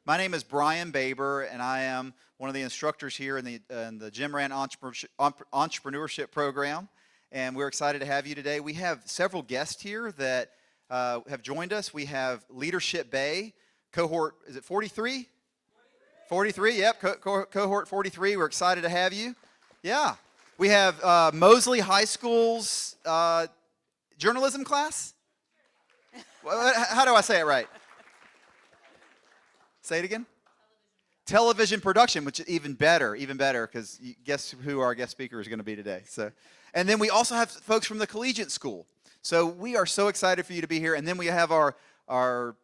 My name is Brian Baber, and I am one of the instructors here in the Jim Rand Entrepreneurship Program, and we're excited to have you today. We have several guests here that have joined us. We have Leadership Bay, cohort, is it 43? 43, yep, cohort 43. We're excited to have you. Yeah. We have Mosley High School's journalism class. How do I say it right? Say it again. Television production, which is even better, because guess who our guest speaker is going to be today. And then we also have folks from the collegiate school. So we are so excited for you to be here. And then we have our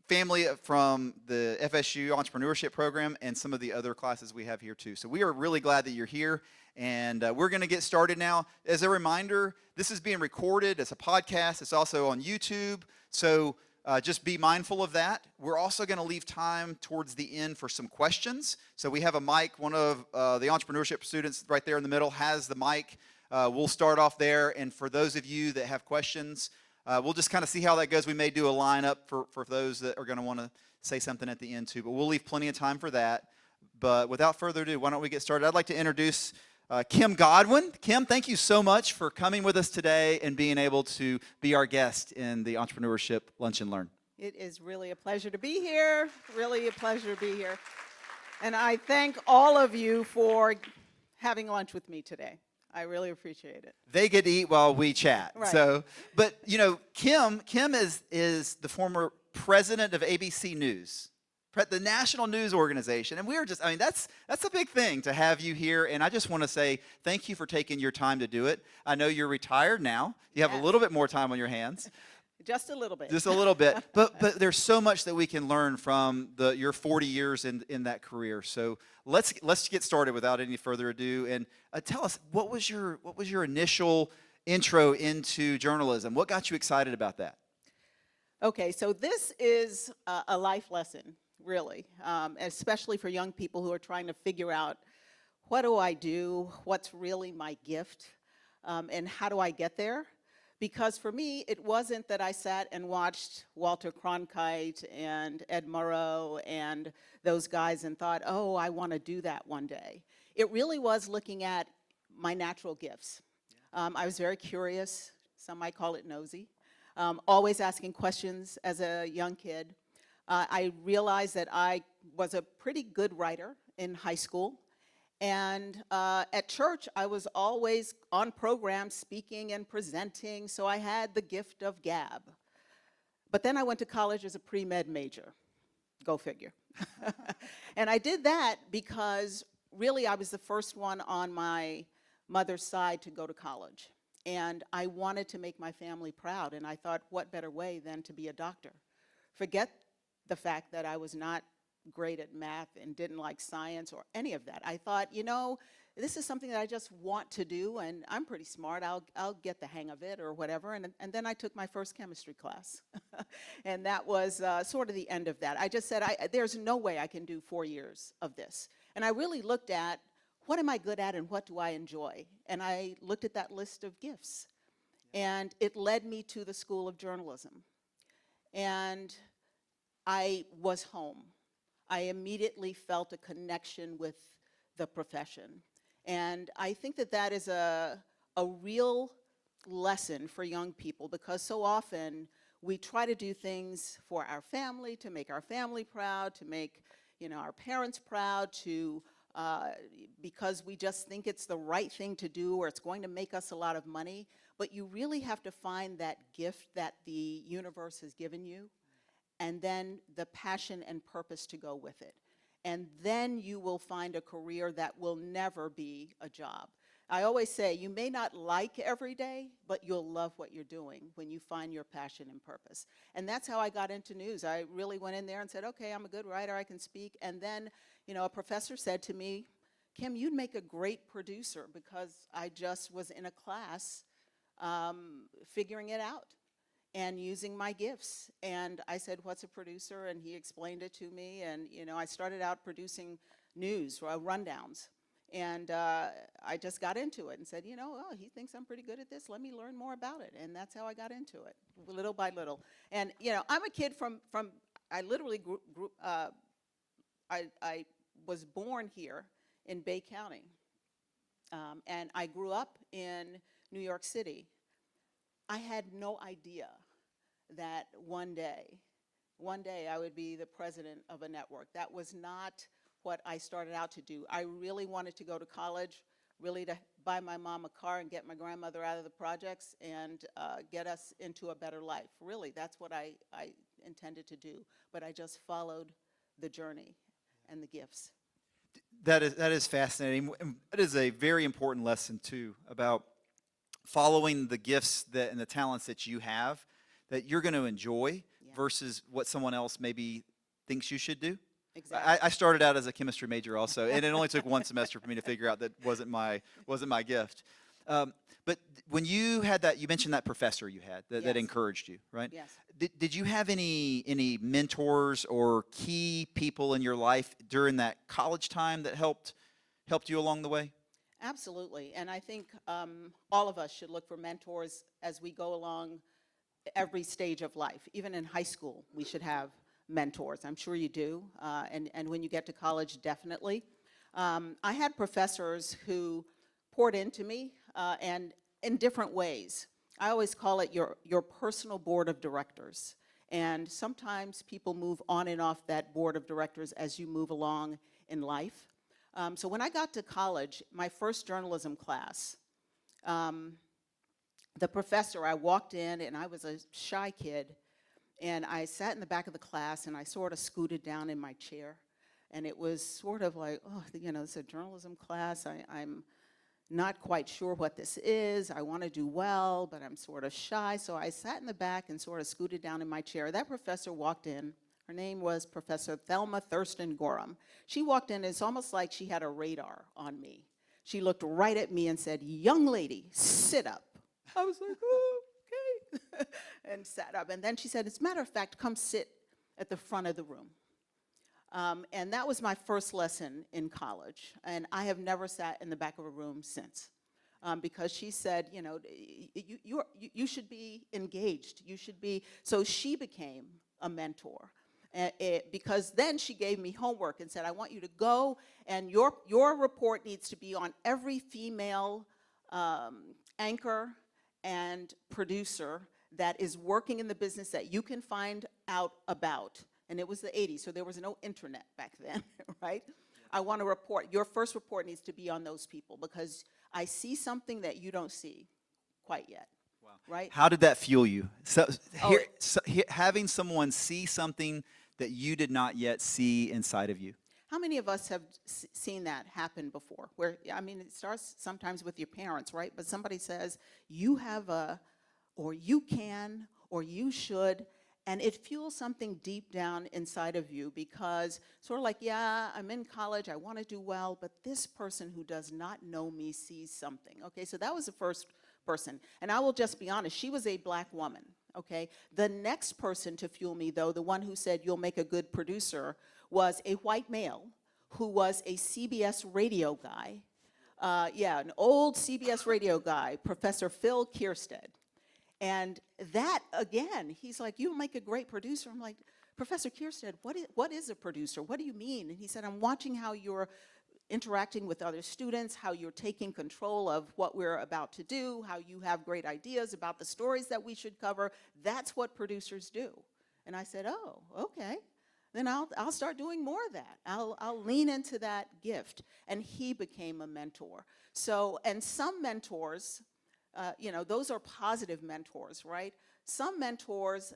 family from the FSU Entrepreneurship Program and some of the other classes we have here too. So we are really glad that you're here, and we're going to get started now. As a reminder, this is being recorded as a podcast. It's also on YouTube, so just be mindful of that. We're also going to leave time towards the end for some questions. So we have a mic. One of the entrepreneurship students right there in the middle has the mic. We'll start off there, and for those of you that have questions, we'll just kind of see how that goes. We may do a lineup for those that are going to want to say something at the end too, but we'll leave plenty of time for that. But without further ado, why don't we get started? I'd like to introduce Kim Godwin. Kim, thank you so much for coming with us today and being able to be our guest in the Entrepreneurship Lunch and Learn. It is really a pleasure to be here, really a pleasure to be here. And I thank all of you for having lunch with me today. I really appreciate it. They get to eat while we chat. Right. So, but you know, Kim is the former president of ABC News, the national news organization, and we are just, I mean, that's a big thing to have you here, and I just want to say thank you for taking your time to do it. I know you're retired now. You have a little bit more time on your hands. Just a little bit. Just a little bit. But there's so much that we can learn from your 40 years in that career. So let's get started without any further ado. And tell us, what was your initial intro into journalism? What got you excited about that? Okay, so this is a life lesson, really, especially for young people who are trying to figure out, what do I do? What's really my gift? And how do I get there? Because for me, it wasn't that I sat and watched Walter Cronkite and Ed Murrow and those guys and thought, oh, I want to do that one day. It really was looking at my natural gifts. I was very curious. Some might call it nosy. Always asking questions as a young kid. I realized that I was a pretty good writer in high school. And at church, I was always on program speaking and presenting, so I had the gift of gab. But then I went to college as a pre-med major. Go figure. And I did that because really I was the first one on my mother's side to go to college. And I wanted to make my family proud, and I thought, what better way than to be a doctor? Forget the fact that I was not great at math and didn't like science or any of that. I thought, you know, this is something that I just want to do, and I'm pretty smart. I'll get the hang of it or whatever. And then I took my first chemistry class. And that was sort of the end of that. I just said, there's no way I can do 4 years of this. And I really looked at, what am I good at and what do I enjoy? And I looked at that list of gifts. And it led me to the School of Journalism. And I was home. I immediately felt a connection with the profession. And I think that that is a real lesson for young people, because so often we try to do things for our family, to make our family proud, to make, you know, our parents proud, because we just think it's the right thing to do or it's going to make us a lot of money. But you really have to find that gift that the universe has given you, and then the passion and purpose to go with it. And then you will find a career that will never be a job. I always say, you may not like every day, but you'll love what you're doing when you find your passion and purpose. And that's how I got into news. I really went in there and said, okay, I'm a good writer, I can speak. And then, you know, a professor said to me, Kim, you'd make a great producer, because I just was in a class figuring it out and using my gifts. And I said, what's a producer? And he explained it to me. And, you know, I started out producing news, rundowns. And I just got into it and said, you know, oh, he thinks I'm pretty good at this. Let me learn more about it. And that's how I got into it, little by little. And, you know, I'm a kid from I literally I was born here in Bay County, and I grew up in New York City. I had no idea that one day I would be the president of a network. That was not what I started out to do. I really wanted to go to college, really to buy my mom a car and get my grandmother out of the projects and get us into a better life. Really, that's what I intended to do. But I just followed the journey and the gifts. That is fascinating. And it is a very important lesson too about following the gifts and the talents that you have that you're going to enjoy versus what someone else maybe thinks you should do. Exactly. I started out as a chemistry major also, and it only took one semester for me to figure out that wasn't my gift. But when you had that, you mentioned that professor you had that Yes. encouraged you, right? Yes. Did you have any mentors or key people in your life during that college time that helped you along the way? Absolutely. And I think all of us should look for mentors as we go along every stage of life. Even in high school, we should have mentors. I'm sure you do. And when you get to college, definitely. I had professors who poured into me and in different ways. I always call it your personal board of directors. And sometimes people move on and off that board of directors as you move along in life. So when I got to college, my first journalism class, the professor, I walked in and I was a shy kid, and I sat in the back of the class and I sort of scooted down in my chair. And it was sort of like, oh, it's a journalism class. I'm not quite sure what this is. I want to do well, but I'm sort of shy. So I sat in the back and sort of scooted down in my chair. That professor walked in. Her name was Professor Thelma Thurston Gorham. She walked in, it's almost like she had a radar on me. She looked right at me and said, "Young lady, sit up." I was like, oh, okay, and sat up. And then she said, as a matter of fact, come sit at the front of the room. And that was my first lesson in college. And I have never sat in the back of a room since. Because she said, you should be engaged. You should be. So she became a mentor. Because then she gave me homework and said, I want you to go, and your report needs to be on every female anchor and producer that is working in the business that you can find out about. And it was the 80s, so there was no internet back then, right? I want to report. Your first report needs to be on those people because I see something that you don't see quite yet. Wow. Right? How did that fuel you? Having someone see something that you did not yet see inside of you. How many of us have seen that happen before? Where, it starts sometimes with your parents, right? But somebody says, you have or you can, or you should, and it fuels something deep down inside of you because sort of like, yeah, I'm in college, I want to do well, but this person who does not know me sees something. Okay, so that was the first person. And I will just be honest, she was a black woman, okay? The next person to fuel me, though, the one who said you'll make a good producer, was a white male who was a CBS radio guy. An old CBS radio guy, Professor Phil Kierstead. And that, again, he's like, you'll make a great producer. I'm like, Professor Kierstead, what is a producer? What do you mean? And he said, I'm watching how you're interacting with other students, how you're taking control of what we're about to do, how you have great ideas about the stories that we should cover. That's what producers do. And I said, oh, okay. Then I'll start doing more of that. I'll lean into that gift. And he became a mentor. So, and some mentors, those are positive mentors, right? Some mentors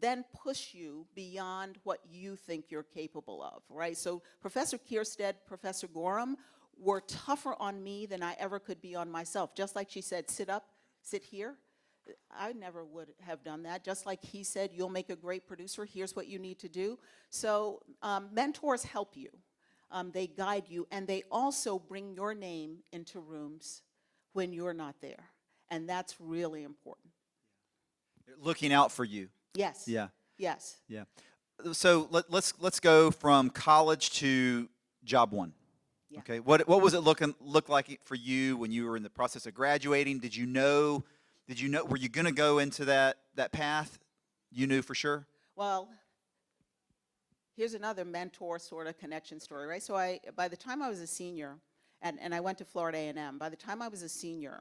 then push you beyond what you think you're capable of, right? So Professor Kierstead, Professor Gorham were tougher on me than I ever could be on myself. Just like she said, sit up, sit here. I never would have done that. Just like he said, you'll make a great producer. Here's what you need to do. So mentors help you. They guide you, and they also bring your name into rooms when you're not there. And that's really important. Looking out for you. Yes. Yeah. Yes. Yeah. So let's go from college to job one. Yeah. Okay. What was it look like for you when you were in the process of graduating? Did you know were you going to go into that path? You knew for sure? Well, here's another mentor sort of connection story, right? So by the time I was a senior, and I went to Florida A&M, by the time I was a senior,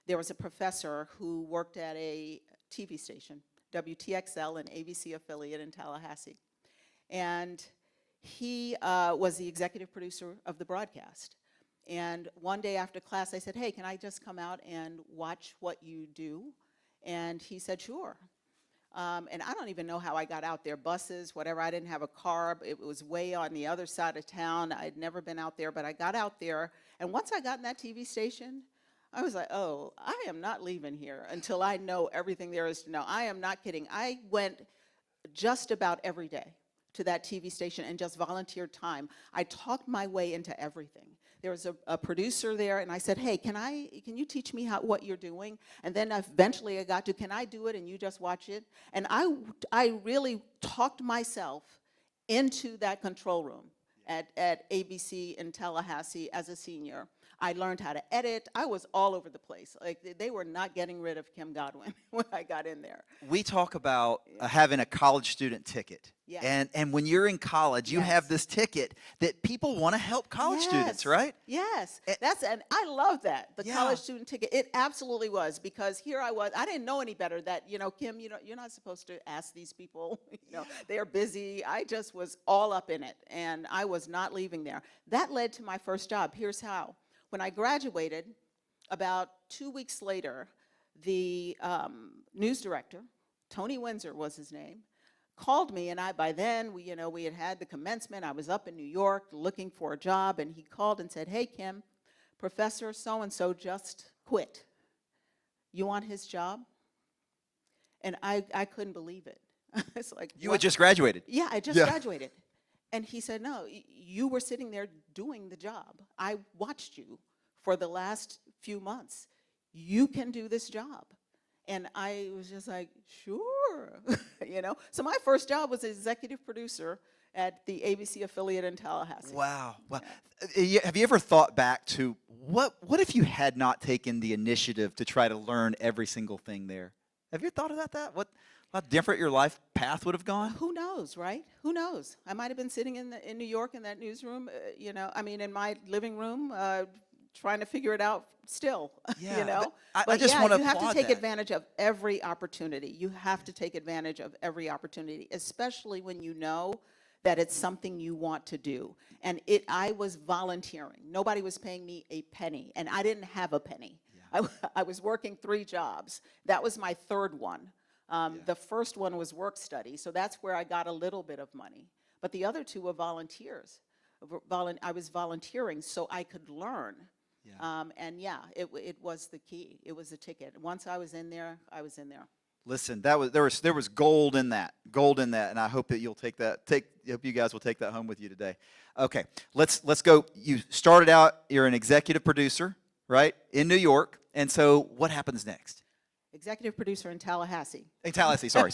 there was a professor who worked at a TV station, WTXL, an ABC affiliate in Tallahassee. And he was the executive producer of the broadcast. And one day after class, I said, hey, can I just come out and watch what you do? And he said, sure. And I don't even know how I got out there, buses, whatever. I didn't have a car. It was way on the other side of town. I'd never been out there, but I got out there. And once I got in that TV station, I was like, oh, I am not leaving here until I know everything there is to know. I am not kidding. I went just about every day to that TV station and just volunteered time. I talked my way into everything. There was a producer there, and I said, hey, can you teach me what you're doing? And then eventually I got to, can I do it and you just watch it? And I really talked myself into that control room at ABC in Tallahassee as a senior. I learned how to edit. I was all over the place. Like, they were not getting rid of Kim Godwin when I got in there. We talk about having a college student ticket. Yeah. And when you're in college, you Yes. have this ticket that people want to help college students, right? Yes, and I love that, the Yeah. college student ticket. It absolutely was, because here I was, I didn't know any better that, Kim, you're not supposed to ask these people, they're busy. I just was all up in it, and I was not leaving there. That led to my first job. Here's how. When I graduated, about 2 weeks later, the news director, Tony Windsor was his name, called me, and by then we had the commencement. I was up in New York looking for a job, and he called and said, hey, Kim, Professor so-and-so just quit. You want his job? And I couldn't believe it. It's like, You what? had just graduated. Yeah, I just graduated. And he said, no, you were sitting there doing the job. I watched you for the last few months. You can do this job. And I was just like, sure, So my first job was executive producer at the ABC affiliate in Tallahassee. Wow. Have you ever thought back to what if you had not taken the initiative to try to learn every single thing there? Have you thought about that? How different your life path would have gone? Who knows, right? Who knows? I might have been sitting in New York in that newsroom, in my living room, trying to figure it out still, Yeah, I But just want to you have to applaud take that. advantage of every opportunity. You have to take advantage of every opportunity, especially when you know that it's something you want to do. And I was volunteering. Nobody was paying me a penny, and I didn't have a penny. Yeah. I was working 3 jobs. That was my third one. The first one was work study, so that's where I got a little bit of money. But the other 2 were volunteers. I was volunteering so I could learn. Yeah. It was the key. It was the ticket. Once I was in there, I was in there. Listen, there was gold in that, and I hope that you'll take that. Hope you guys will take that home with you today. Okay, let's go. You started out. You're an executive producer, right, in New York, and so what happens next? Executive producer in Tallahassee. In Tallahassee. Sorry.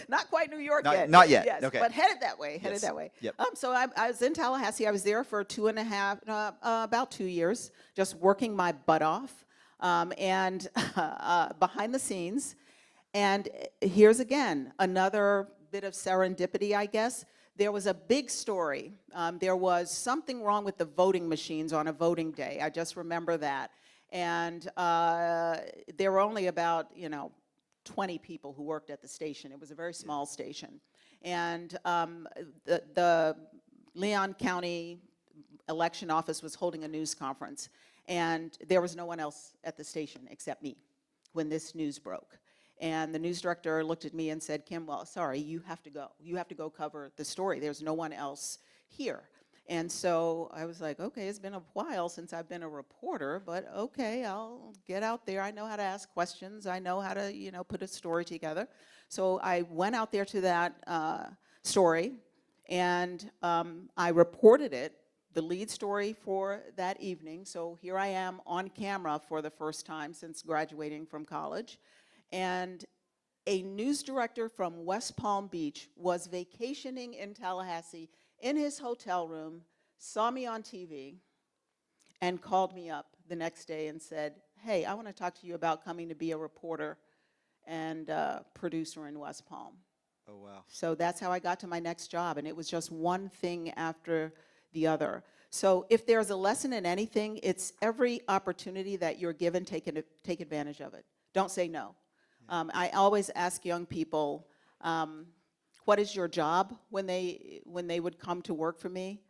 Not quite New York Not- yet. not yet. Yes, Okay. but headed that way. Yes. Yep. So I was in Tallahassee. I was there for about 2 years, just working my butt off, and behind the scenes. And here's again another bit of serendipity, I guess. There was a big story. There was something wrong with the voting machines on a voting day. I just remember that. And there were only about, 20 people who worked at the station. It was a very small station. And the Leon County election office was holding a news conference. And there was no one else at the station except me when this news broke. And the news director looked at me and said, Kim, well, sorry, you have to go. You have to go cover the story. There's no one else here. And so I was like, okay, it's been a while since I've been a reporter, but okay, I'll get out there. I know how to ask questions. I know how to, put a story together. So I went out there to that story, and I reported it, the lead story for that evening. So here I am on camera for the first time since graduating from college. And a news director from West Palm Beach was vacationing in Tallahassee in his hotel room, saw me on TV, and called me up the next day and said, hey, I want to talk to you about coming to be a reporter and producer in West Palm. Oh, wow. So that's how I got to my next job, and it was just one thing after the other. So if there's a lesson in anything, it's every opportunity that you're given, take advantage of it. Don't say no. I always ask young people, what is your job when they would come to work for me?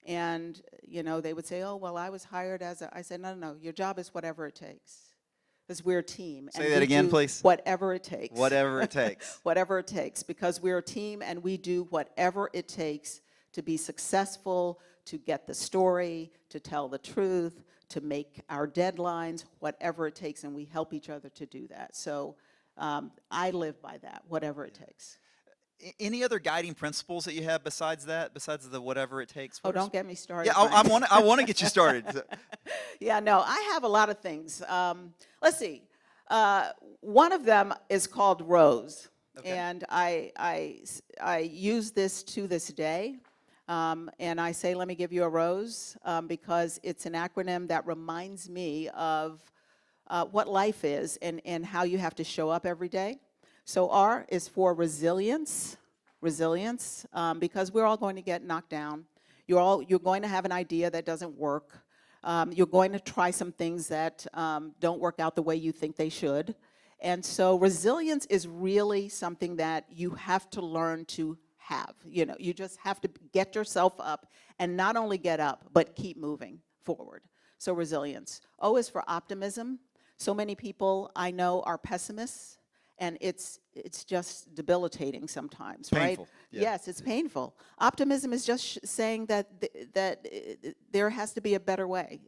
And, they would say, oh, well, I was hired as I said, no, no, no, your job is whatever it takes. Because we're a team. Say that again, please. Whatever it takes. Whatever it takes. Whatever it takes, because we're a team and we do whatever it takes to be successful, to get the story, to tell the truth, to make our deadlines, whatever it takes, and we help each other to do that. So I live by that, whatever it takes. Any other guiding principles that you have besides that, besides the whatever it takes? Oh, don't get me started. Yeah, I want to get you started. Yeah, no, I have a lot of things. Let's see. One of them is called ROSE, Okay. and I use this to this day. And I say, let me give you a rose, because it's an acronym that reminds me of what life is and how you have to show up every day. So R is for resilience, because we're all going to get knocked down. You're going to have an idea that doesn't work. You're going to try some things that don't work out the way you think they should. And so resilience is really something that you have to learn to have. You just have to get yourself up, and not only get up, but keep moving forward. So resilience. O is for optimism. So many people I know are pessimists, and it's just debilitating sometimes, Painful. right? Yeah. Yes, it's painful. Optimism is just saying that there has to be a better way.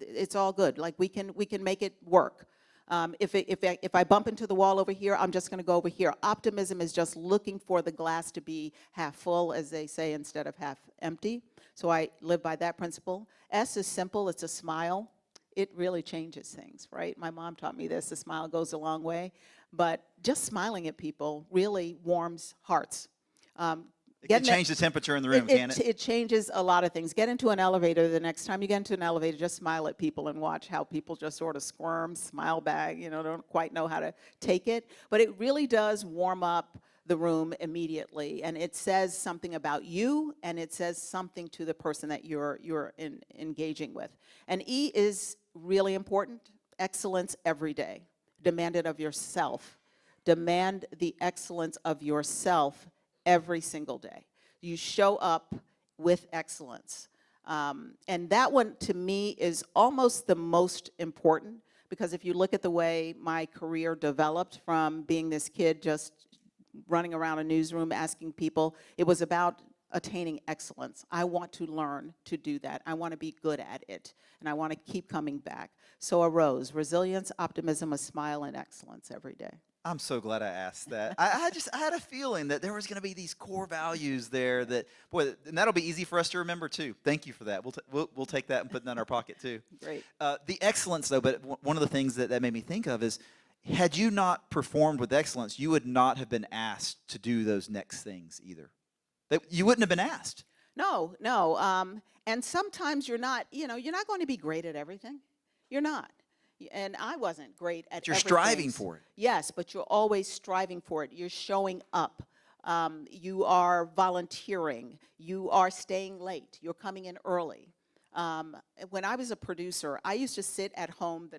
It's all good. Like we can make it work. If I bump into the wall over here, I'm just going to go over here. Optimism is just looking for the glass to be half full, as they say, instead of half empty. So I live by that principle. S is simple. It's a smile. It really changes things, right? My mom taught me this. A smile goes a long way. But just smiling at people really warms hearts. It can change the temperature in the room, can't it? It changes a lot of things. Get into an elevator. The next time you get into an elevator, just smile at people and watch how people just sort of squirm, smile back, don't quite know how to take it. But it really does warm up the room immediately. And it says something about you, and it says something to the person that you're engaging with. And E is really important. Excellence every day. Demand it of yourself. Demand the excellence of yourself every single day. You show up with excellence. And that one, to me, is almost the most important, because if you look at the way my career developed from being this kid just running around a newsroom asking people, it was about attaining excellence. I want to learn to do that. I want to be good at it, and I want to keep coming back. So a rose, resilience, optimism, a smile, and excellence every day. I'm so glad I asked that. I had a feeling that there was going to be these core values there that, boy, and that'll be easy for us to remember too. Thank you for that. We'll take that and put that in our pocket too. Great. The excellence though, but one of the things that made me think of is, had you not performed with excellence, you would not have been asked to do those next things either. You wouldn't have been asked. No. And sometimes you're not going to be great at everything. You're not. And I wasn't great at You're everything. striving for it. Yes, but you're always striving for it. You're showing up. You are volunteering. You are staying late. You're coming in early. When I was a producer, I used to sit at home.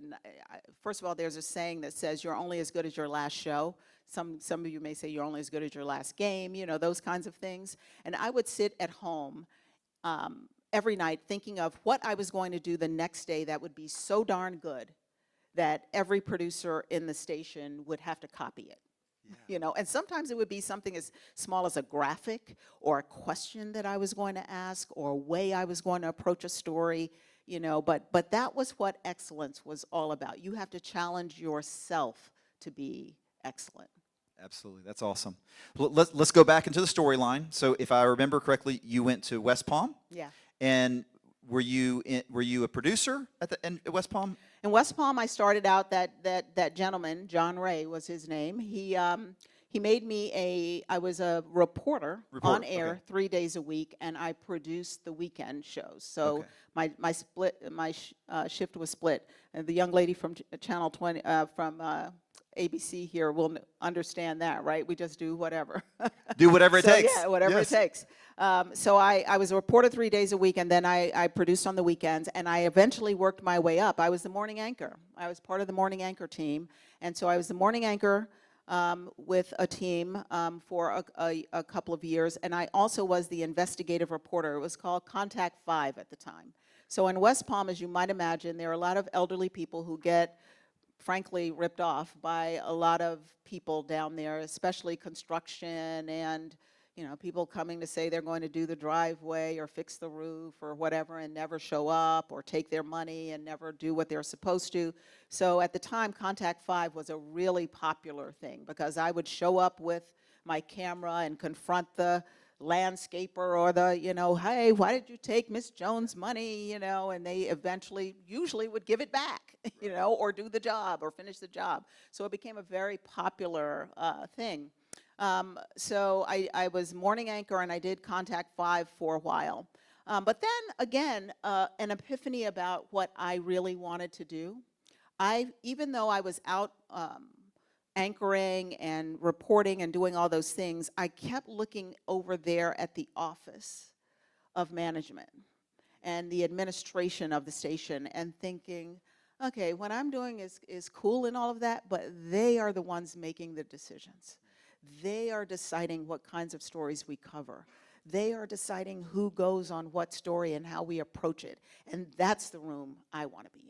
First of all, there's a saying that says you're only as good as your last show. Some of you may say you're only as good as your last game, those kinds of things. And I would sit at home every night thinking of what I was going to do the next day that would be so darn good that every producer in the station would have to copy it. Yeah. And sometimes it would be something as small as a graphic or a question that I was going to ask or a way I was going to approach a story, but that was what excellence was all about. You have to challenge yourself to be excellent. Absolutely. That's awesome. Let's go back into the storyline. So if I remember correctly, you went to West Palm. Yeah. And were you a producer at West Palm? In West Palm, I started out that gentleman, John Ray was his name. He made me I was a reporter on air, okay, 3 days a week, and I produced the weekend shows. So okay, my shift was split. And the young lady from Channel 20 from ABC here will understand that, right? We just do whatever. Do whatever it So, takes. yeah, whatever Yes. it takes. So I was a reporter 3 days a week, and then I produced on the weekends, and I eventually worked my way up. I was the morning anchor. I was part of the morning anchor team, and so I was the morning anchor with a team for a couple of years, and I also was the investigative reporter. It was called Contact 5 at the time. So in West Palm, as you might imagine, there are a lot of elderly people who get frankly ripped off by a lot of people down there, especially construction and people coming to say they're going to do the driveway or fix the roof or whatever and never show up, or take their money and never do what they're supposed to. So at the time, Contact 5 was a really popular thing, because I would show up with my camera and confront the landscaper or the, hey, why did you take Miss Jones' money, and they eventually usually would give it back, or do the job or finish the job. So it became a very popular thing. So I was morning anchor, and I did Contact 5 for a while. But then again, an epiphany about what I really wanted to do. Even though I was out anchoring and reporting and doing all those things, I kept looking over there at the office of management and the administration of the station and thinking, okay, what I'm doing is cool and all of that, but they are the ones making the decisions. They are deciding what kinds of stories we cover. They are deciding who goes on what story and how we approach it. And that's the room I want to be in.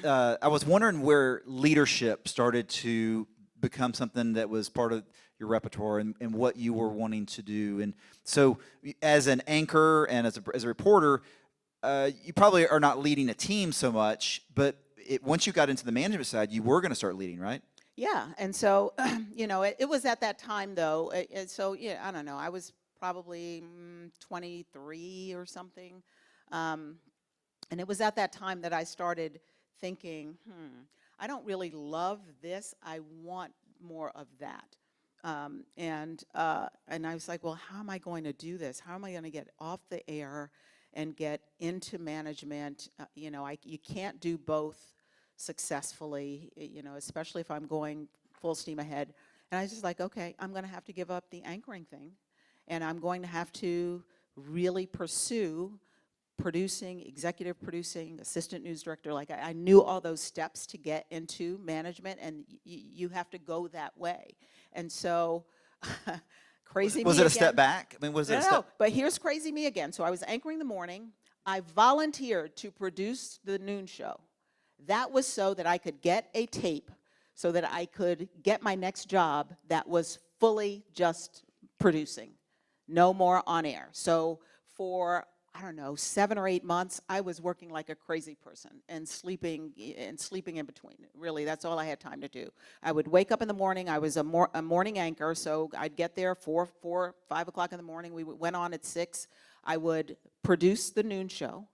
I was wondering where leadership started to become something that was part of your repertoire, and what you were wanting to do. And so as an anchor and as a reporter, you probably are not leading a team so much, but once you got into the management side, you were going to start leading, right? Yeah, and so, it was at that time, though, so, yeah, I don't know, I was probably 23 or something, and it was at that time that I started thinking, I don't really love this, I want more of that. And I was like, well, how am I going to do this? How am I going to get off the air and get into management? You can't do both successfully, especially if I'm going full steam ahead. And I was just like, okay, I'm going to have to give up the anchoring thing, and I'm going to have to really pursue producing, executive producing, assistant news director. Like I knew all those steps to get into management, and you have to go that way. And so, crazy Was me it a again. step back? I mean, was it a step? No, but here's crazy me again. So I was anchoring the morning. I volunteered to produce the noon show. That was so that I could get a tape, so that I could get my next job that was fully just producing, no more on air. So for, I don't know, 7 or 8 months, I was working like a crazy person and sleeping in between. Really, that's all I had time to do. I would wake up in the morning. I was a morning anchor, so I'd get there 4, 5 o'clock in the morning. We went on at 6. I would produce the noon show.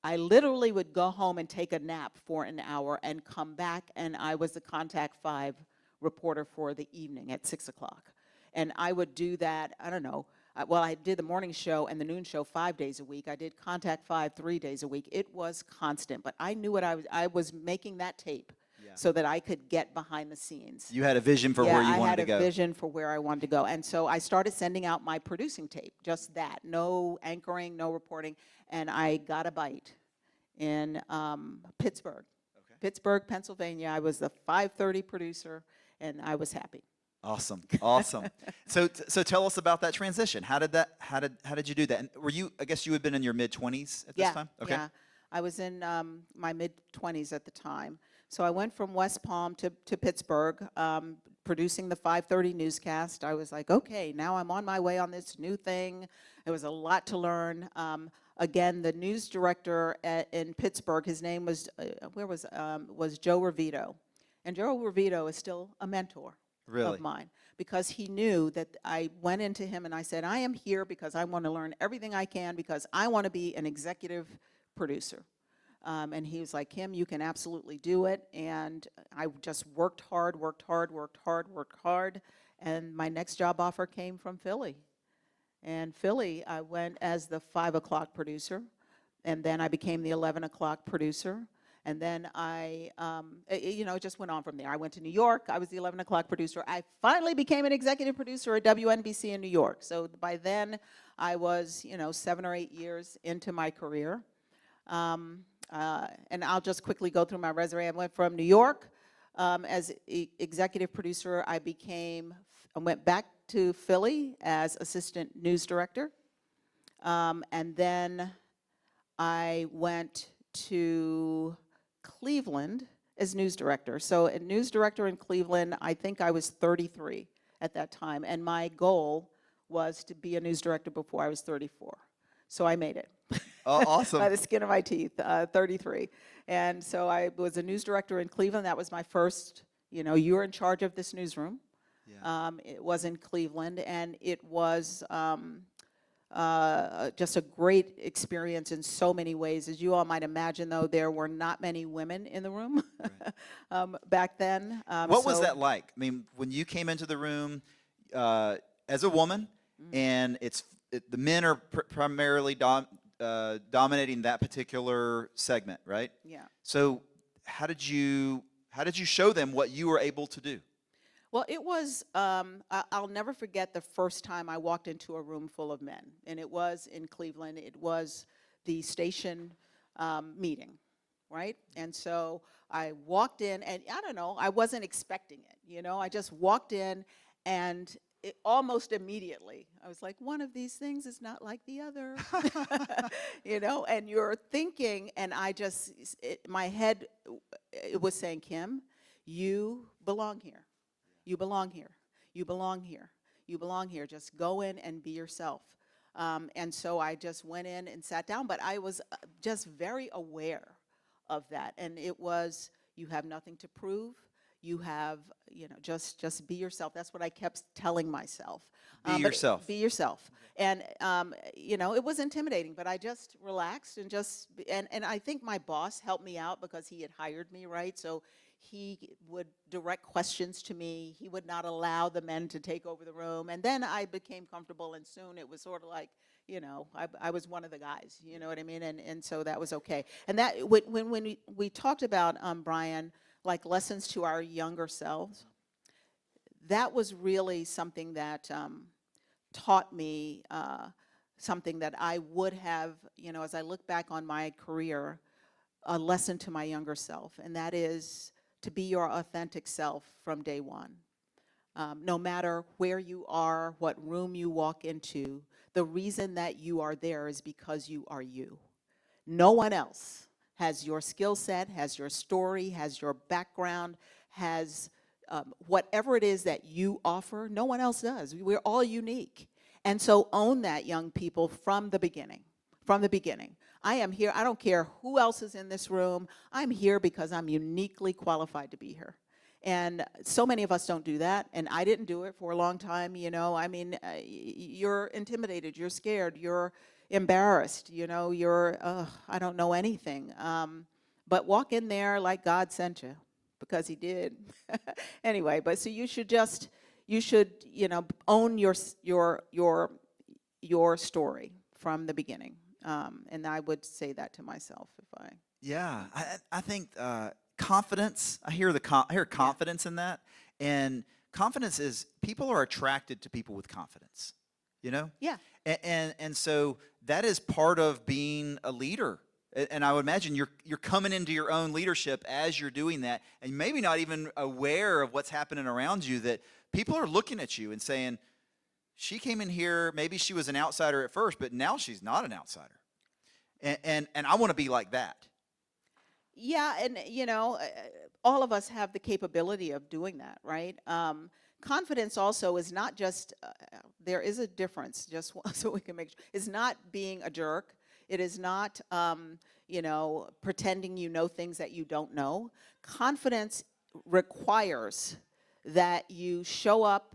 I literally would go home and take a nap for an hour and come back, and I was the Contact 5 reporter for the evening at 6 o'clock. And I would do that, I don't know, well, I did the morning show and the noon show 5 days a week. I did Contact 5 3 days a week. It was constant, but I knew what I was making that tape so that I could get behind the scenes. You had a vision for where you wanted to go. I had a vision for where I wanted to go. And so I started sending out my producing tape, just that. No anchoring, no reporting. And I got a bite in Pittsburgh. Okay. Pittsburgh, Pennsylvania. I was the 5:30 producer, and I was happy. Awesome, awesome. So tell us about that transition. How did you do that? And were you? I guess you had been in your mid-20s at this time. Okay. Yeah, I was in my mid-20s at the time. So I went from West Palm to Pittsburgh, producing the 5:30 newscast. I was like, okay, now I'm on my way on this new thing. It was a lot to learn. Again, the news director in Pittsburgh, his name was Joe Revito, and Joe Revito is still a mentor. Really? Of mine, because he knew that I went into him and I said, I am here because I want to learn everything I can, because I want to be an executive producer. And he was like, Kim, you can absolutely do it. And I just worked hard, and my next job offer came from Philly. And Philly, I went as the 5 o'clock producer, and then I became the 11 o'clock producer. And then it just went on from there. I went to New York. I was the 11 o'clock producer. I finally became an executive producer at WNBC in New York. So by then, I was, 7 or 8 years into my career. And I'll just quickly go through my resume. I went from New York as executive producer. I went back to Philly as assistant news director. And then I went to Cleveland as news director. So a news director in Cleveland, I think I was 33 at that time. And my goal was to be a news director before I was 34. So I made it. Oh, awesome. By the skin of my teeth, 33. And so I was a news director in Cleveland. That was my first, you're in charge of this newsroom. Yeah. It was in Cleveland, and it was just a great experience in so many ways. As you all might imagine, though, there were not many women in the room back then. What was that like? I mean, when you came into the room as a woman, and the men are primarily dominating that particular segment, right? Yeah. So how did you show them what you were able to do? Well, it was, I'll never forget the first time I walked into a room full of men, and it was in Cleveland. It was the station meeting, right? And so I walked in, and I don't know, I wasn't expecting it, I just walked in, and almost immediately, I was like, one of these things is not like the other, and you're thinking, and my head, it was saying, Kim, you belong here. You belong here. You belong here. You belong here. Just go in and be yourself. And so I just went in and sat down, but I was just very aware of that. And it was, you have nothing to prove. You have, just be yourself. That's what I kept telling myself. Be yourself. Be yourself. And, it was intimidating, but I just relaxed and I think my boss helped me out because he had hired me, right? So he would direct questions to me. He would not allow the men to take over the room. And then I became comfortable, and soon it was sort of like, I was one of the guys, you know what I mean? And so that was okay. And that, when we talked about, Brian, like lessons to our younger selves, that was really something that taught me something that I would have, as I look back on my career, a lesson to my younger self, and that is to be your authentic self from day one. No matter where you are, what room you walk into, the reason that you are there is because you are you. No one else has your skill set, has your story, has your background, has whatever it is that you offer. No one else does. We're all unique. And so own that, young people, from the beginning. From the beginning. I am here. I don't care who else is in this room. I'm here because I'm uniquely qualified to be here. And so many of us don't do that, and I didn't do it for a long time, I mean, you're intimidated, you're scared, you're embarrassed, you're, I don't know anything. But walk in there like God sent you, because he did. Anyway, but so you should own your story from the beginning. And I would say that to myself Yeah, I think confidence. I hear confidence in that, and confidence is people are attracted to people with confidence. Yeah. And so that is part of being a leader. And I would imagine you're coming into your own leadership as you're doing that, and maybe not even aware of what's happening around you, that people are looking at you and saying, she came in here, maybe she was an outsider at first, but now she's not an outsider. And I want to be like that. Yeah, and all of us have the capability of doing that, right? Confidence also is not just, there is a difference, just so we can make sure. It's not being a jerk. It is not, pretending you know things that you don't know. Confidence requires that you show up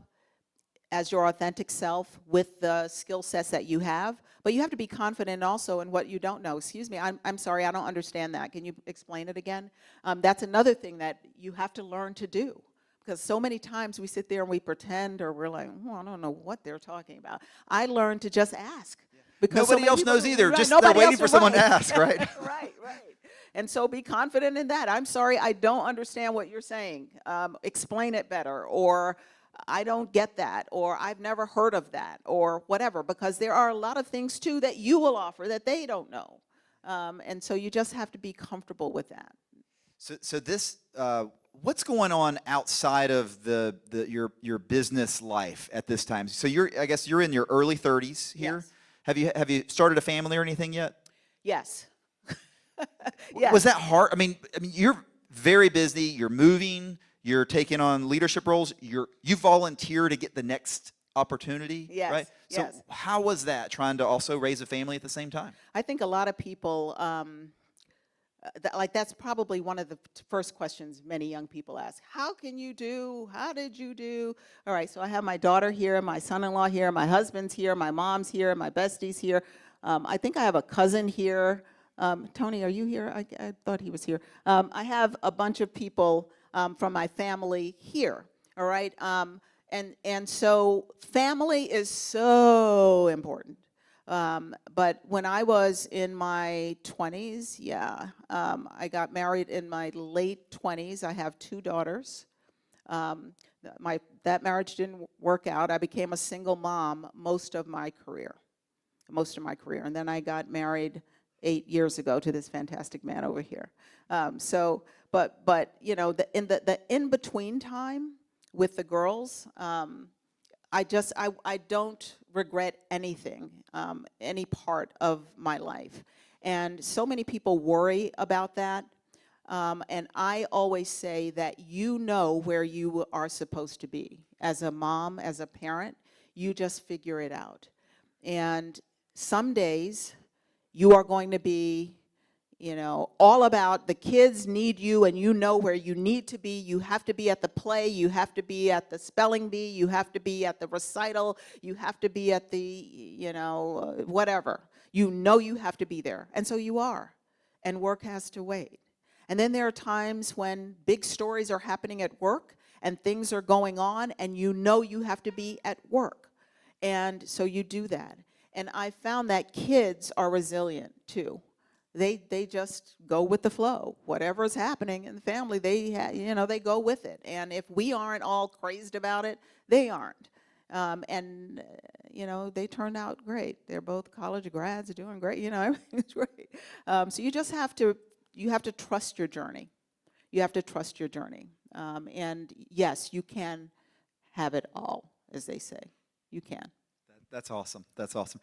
as your authentic self with the skill sets that you have, but you have to be confident also in what you don't know. Excuse me, I'm sorry, I don't understand that. Can you explain it again? That's another thing that you have to learn to do, because so many times we sit there and we pretend, or we're like, I don't know what they're talking about. I learned to just ask. Because nobody else knows either. Right, just they're waiting for someone to ask, right? Right. And so be confident in that. I'm sorry, I don't understand what you're saying. Explain it better, or I don't get that, or I've never heard of that, or whatever, because there are a lot of things too that you will offer that they don't know. And so you just have to be comfortable with that. So this, what's going on outside of your business life at this time? So I guess you're in your early 30s here. Yes. Have you started a family or anything yet? Yes. Yes. Was that hard? I mean, you're very busy. You're moving. You're taking on leadership roles. You volunteer to get the next opportunity, Yes. right? So Yes. how was that, trying to also raise a family at the same time? I think a lot of people, that's probably one of the first questions many young people ask. How can you do? How did you do? All right, so I have my daughter here, my son-in-law here, my husband's here, my mom's here, my bestie's here. I think I have a cousin here. Tony, are you here? I thought he was here. I have a bunch of people from my family here, all right? And so family is so important. But when I was in my 20s, I got married in my late 20s. I have 2 daughters. That marriage didn't work out. I became a single mom most of my career. And then I got married 8 years ago to this fantastic man over here. But you know, the in-between time with the girls, I don't regret anything, any part of my life. And so many people worry about that. And I always say that you know where you are supposed to be. As a mom, as a parent, you just figure it out. And some days you are going to be, you know, all about the kids need you, and you know where you need to be. You have to be at the play. You have to be at the spelling bee. You have to be at the recital. You have to be at the, you know, whatever. You know you have to be there. And so you are. And work has to wait. And then there are times when big stories are happening at work and things are going on, and you know you have to be at work. And so you do that. And I found that kids are resilient too. They just go with the flow. Whatever is happening in the family, they go with it. And if we aren't all crazed about it, they aren't. You know, they turned out great. They're both college grads, doing great. You know, everything's great. So you just have to trust your journey. You have to trust your journey. And yes, you can have it all, as they say. You can. That's awesome. That's awesome.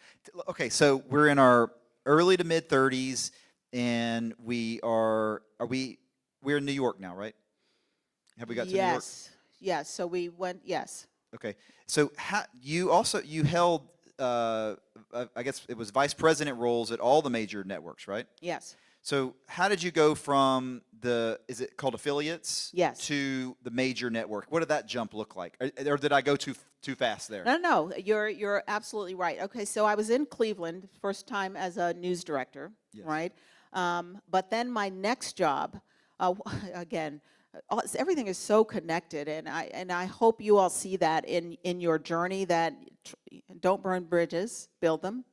Okay, so we're in our early to mid 30s, and we're in New York now, right? Have we got to New York? Yes. So we went. Yes. Okay. So you held I guess it was vice president roles at all the major networks, right? Yes. So how did you go from is it called affiliates? Yes. To the major network? What did that jump look like? Or did I go too fast there? No, you're absolutely right. Okay, so I was in Cleveland, first time as a news director, Yes. right? But then my next job, again, everything is so connected, and I hope you all see that in your journey, that don't burn bridges, build them.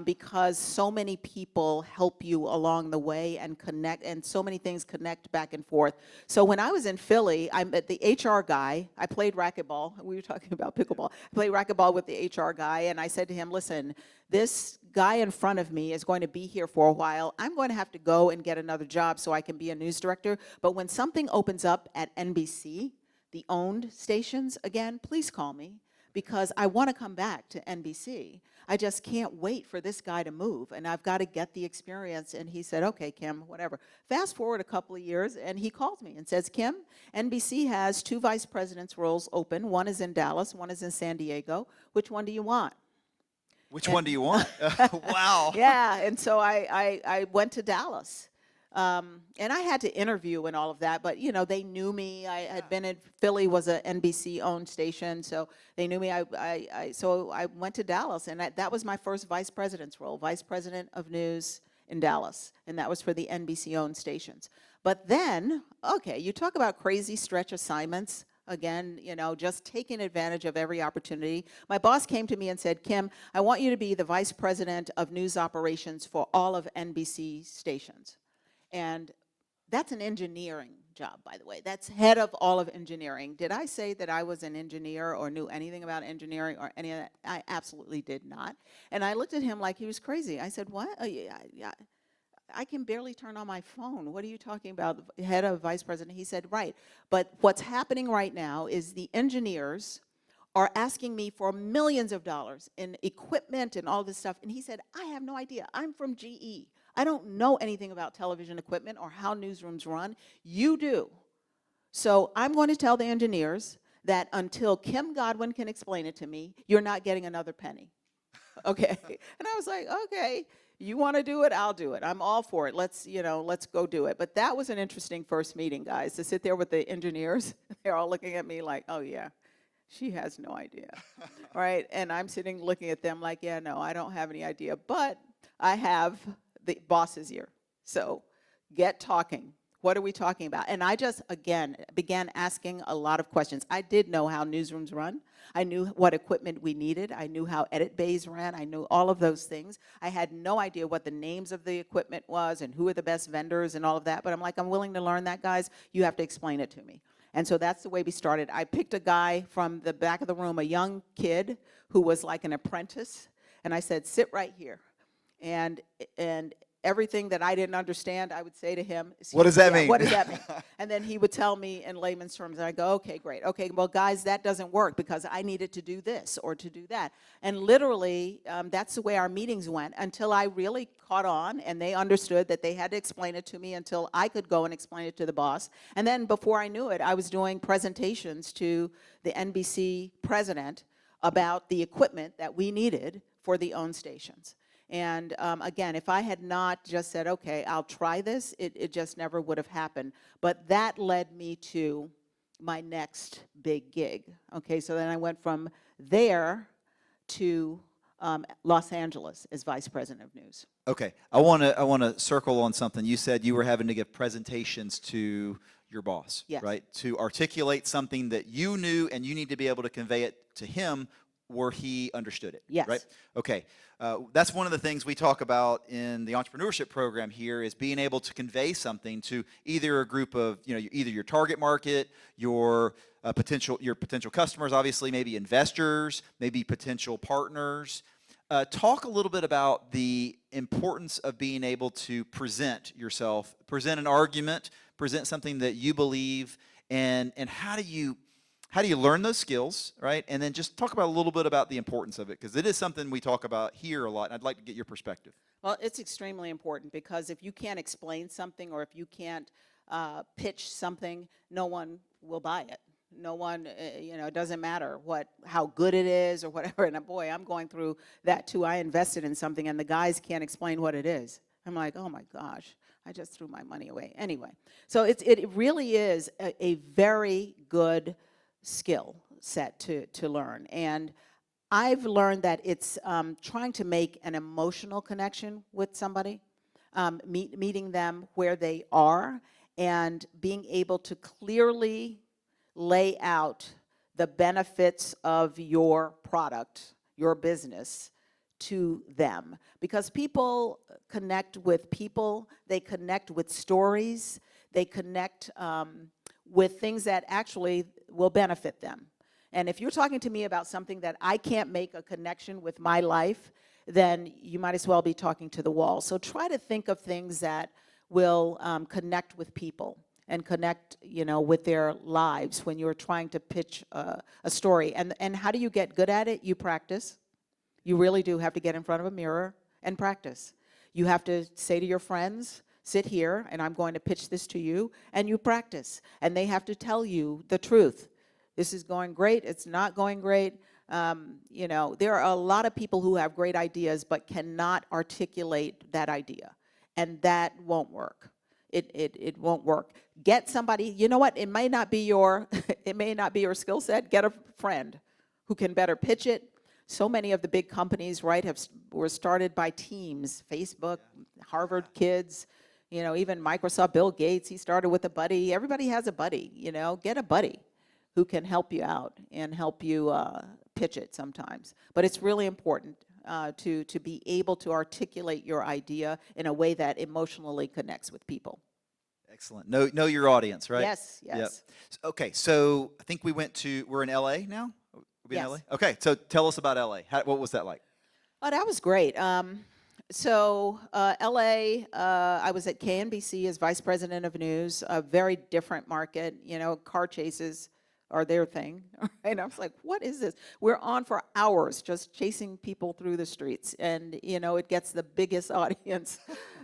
Because so many people help you along the way and connect, and so many things connect back and forth. So when I was in Philly, I met the HR guy. I played racquetball. We were talking about pickleball. I played racquetball with the HR guy, and I said to him, listen, this guy in front of me is going to be here for a while. I'm going to have to go and get another job so I can be a news director. But when something opens up at NBC, the owned stations, again, please call me, because I want to come back to NBC. I just can't wait for this guy to move, and I've got to get the experience. And he said, okay, Kim, whatever. Fast forward a couple of years, and he calls me and says, Kim, NBC has 2 vice presidents roles open. One is in Dallas, one is in San Diego. Which one do you want? Which one do you want? Wow. Yeah, and so I went to Dallas. And I had to interview and all of that, but, you know, they knew me. I had been in Philly, was a NBC-owned station, so they knew me. So I went to Dallas, and that was my first vice president's role, vice president of news in Dallas, and that was for the NBC-owned stations. But then, okay, you talk about crazy stretch assignments. Again, you know, just taking advantage of every opportunity. My boss came to me and said, Kim, I want you to be the vice president of news operations for all of NBC stations. And that's an engineering job, by the way. That's head of all of engineering. Did I say that I was an engineer or knew anything about engineering or any of that? I absolutely did not. And I looked at him like he was crazy. I said, what? Yeah, I can barely turn on my phone. What are you talking about? Head of vice president. He said, right. But what's happening right now is the engineers are asking me for millions of dollars in equipment and all this stuff. And he said, I have no idea. I'm from GE. I don't know anything about television equipment or how newsrooms run. You do. So I'm going to tell the engineers that until Kim Godwin can explain it to me, you're not getting another penny. Okay. And I was like, okay, you want to do it, I'll do it. I'm all for it. Let's go do it. But that was an interesting first meeting, guys, to sit there with the engineers. They're all looking at me like, oh, yeah. She has no idea, right? And I'm sitting looking at them like, yeah, no, I don't have any idea. But I have the boss's ear. So get talking. What are we talking about? And I just, again, began asking a lot of questions. I did know how newsrooms run. I knew what equipment we needed. I knew how edit bays ran. I knew all of those things. I had no idea what the names of the equipment was and who are the best vendors and all of that. But I'm like, I'm willing to learn that, guys. You have to explain it to me. And so that's the way we started. I picked a guy from the back of the room, a young kid who was like an apprentice, and I said, sit right here. And everything that I didn't understand, I would say to him, what does that mean? What does that mean? And then he would tell me in layman's terms, and I go, okay, great. Okay, well, guys, that doesn't work because I needed to do this or to do that. And literally, that's the way our meetings went until I really caught on and they understood that they had to explain it to me until I could go and explain it to the boss. And then before I knew it, I was doing presentations to the NBC president about the equipment that we needed for the own stations. And again, if I had not just said, okay, I'll try this, it just never would have happened. But that led me to my next big gig. Okay, so then I went from there to Los Angeles as vice president of news. Okay, I want to circle on something. You said you were having to give presentations to your boss, yes, right? To articulate something that you knew and you need to be able to convey it to him where he understood it, yes, right? Okay, that's one of the things we talk about in the entrepreneurship program here is being able to convey something to either a group of, either your target market, your potential customers, obviously, maybe investors, maybe potential partners. Talk a little bit about the importance of being able to present yourself, present an argument, present something that you believe, and how do you learn those skills, right? And then just talk about a little bit about the importance of it, because it is something we talk about here a lot, and I'd like to get your perspective. Well, it's extremely important because if you can't explain something or if you can't pitch something, no one will buy it. No one, it doesn't matter how good it is or whatever. And boy, I'm going through that too. I invested in something and the guys can't explain what it is. I'm like, oh my gosh, I just threw my money away. Anyway, so it really is a very good skill set to learn. And I've learned that it's trying to make an emotional connection with somebody, meeting them where they are, and being able to clearly lay out the benefits of your product, your business, to them. Because people connect with people, they connect with stories, they connect with things that actually will benefit them. And if you're talking to me about something that I can't make a connection with my life, then you might as well be talking to the wall. So try to think of things that will connect with people and connect, with their lives when you're trying to pitch a story. And how do you get good at it? You practice. You really do have to get in front of a mirror and practice. You have to say to your friends, sit here, and I'm going to pitch this to you, and you practice. And they have to tell you the truth. This is going great. It's not going great. There are a lot of people who have great ideas but cannot articulate that idea, and that won't work. It won't work. Get somebody. You know what? It may not be your skill set. Get a friend who can better pitch it. So many of the big companies, right, were started by teams. Facebook, Harvard kids, even Microsoft, Bill Gates, he started with a buddy. Everybody has a buddy, Get a buddy who can help you out and help you pitch it sometimes. But it's really important to be able to articulate your idea in a way that emotionally connects with people. Excellent. Know your audience, right? Yes, yes. Yep. Okay, so I think we're in LA now? We'll be in Yes. LA? Okay, so tell us about LA. What was that like? Oh, that was great. LA, I was at KNBC as vice president of news, a very different market. You know, car chases are their thing. And I was like, what is this? We're on for hours just chasing people through the streets. And, you know, it gets the biggest audience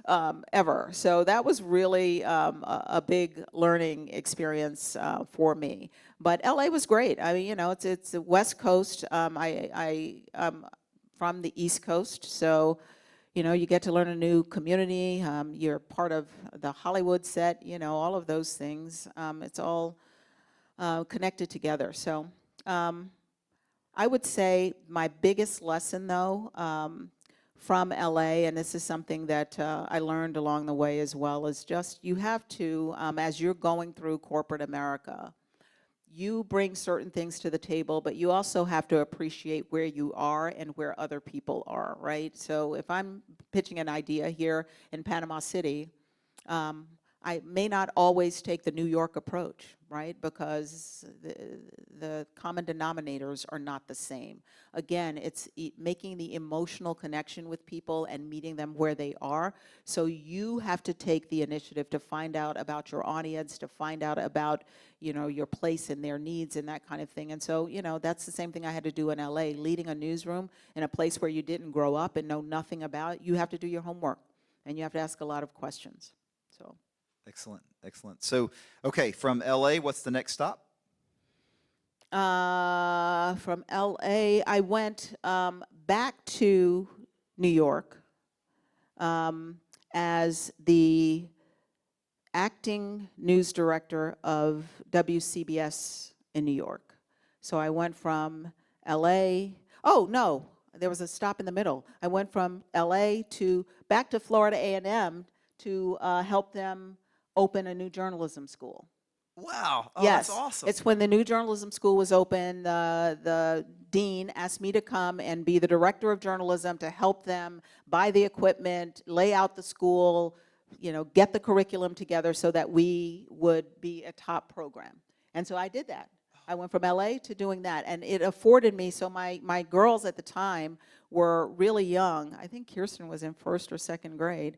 ever. So that was really a big learning experience for me. But LA was great. I mean, you know, it's the West Coast. I'm from the East Coast, so you know, you get to learn a new community. You're part of the Hollywood set. You know, all of those things. It's all connected together. So I would say my biggest lesson, though, from LA, and this is something that I learned along the way as well, is just you have to, as you're going through corporate America, you bring certain things to the table, but you also have to appreciate where you are and where other people are, right? So if I'm pitching an idea here in Panama City, I may not always take the New York approach, right? Because the common denominators are not the same. Again, it's making the emotional connection with people and meeting them where they are. So you have to take the initiative to find out about your audience, to find out about, you know, your place and their needs and that kind of thing. And so, you know, that's the same thing I had to do in LA, leading a newsroom in a place where you didn't grow up and know nothing about. You have to do your homework and you have to ask a lot of questions. So. Excellent, excellent. So, okay, from LA, what's the next stop? From LA, I went back to New York as the acting news director of WCBS in New York. So I went from LA, oh no, there was a stop in the middle. I went from LA to back to Florida A&M to help them open a new journalism school. Wow. Oh, Yes, that's awesome. it's when the new journalism school was open, the dean asked me to come and be the director of journalism to help them buy the equipment, lay out the school, you know, get the curriculum together so that we would be a top program. And so I did that. I went from LA to doing that, and it afforded me, so my girls at the time were really young. I think Kirsten was in 1st or 2nd grade.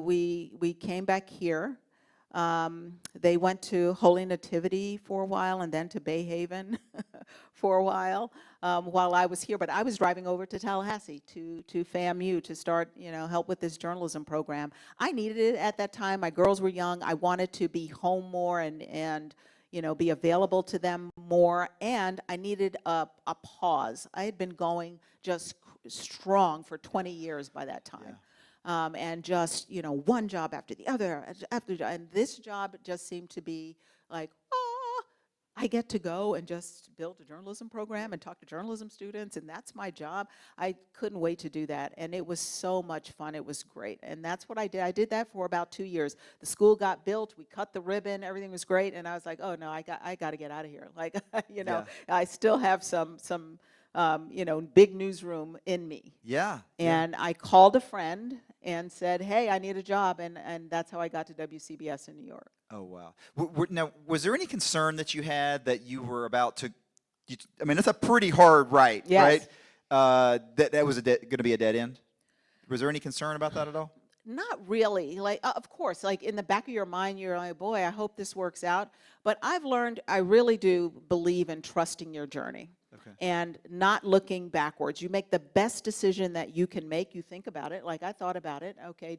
We came back here. They went to Holy Nativity for a while and then to Bay Haven for a while I was here. But I was driving over to Tallahassee to FAMU to start, you know, help with this journalism program. I needed it at that time. My girls were young. I wanted to be home more and you know, be available to them more. And I needed a pause. I had been going just strong for 20 years by that time. Yeah. And just, you know, one job after the other, and this job just seemed to be like, I get to go and just build a journalism program and talk to journalism students, and that's my job. I couldn't wait to do that, and it was so much fun. It was great, and that's what I did. I did that for about 2 years. The school got built. We cut the ribbon. Everything was great, and I was like, oh no, I got to get out of here. Like, you know, yeah. I still have some you know, big newsroom in me. Yeah. And I called a friend and said, hey, I need a job, and that's how I got to WCBS in New York. Oh, wow. Now, was there any concern that you had that you were about to, I mean, that's a pretty hard right, yes. right? That was going to be a dead end? Was there any concern about that at all? Not really. Like, of course, like in the back of your mind, you're like, boy, I hope this works out. But I've learned, I really do believe in trusting your journey. Okay. And not looking backwards. You make the best decision that you can make. You think about it, like I thought about it. Okay,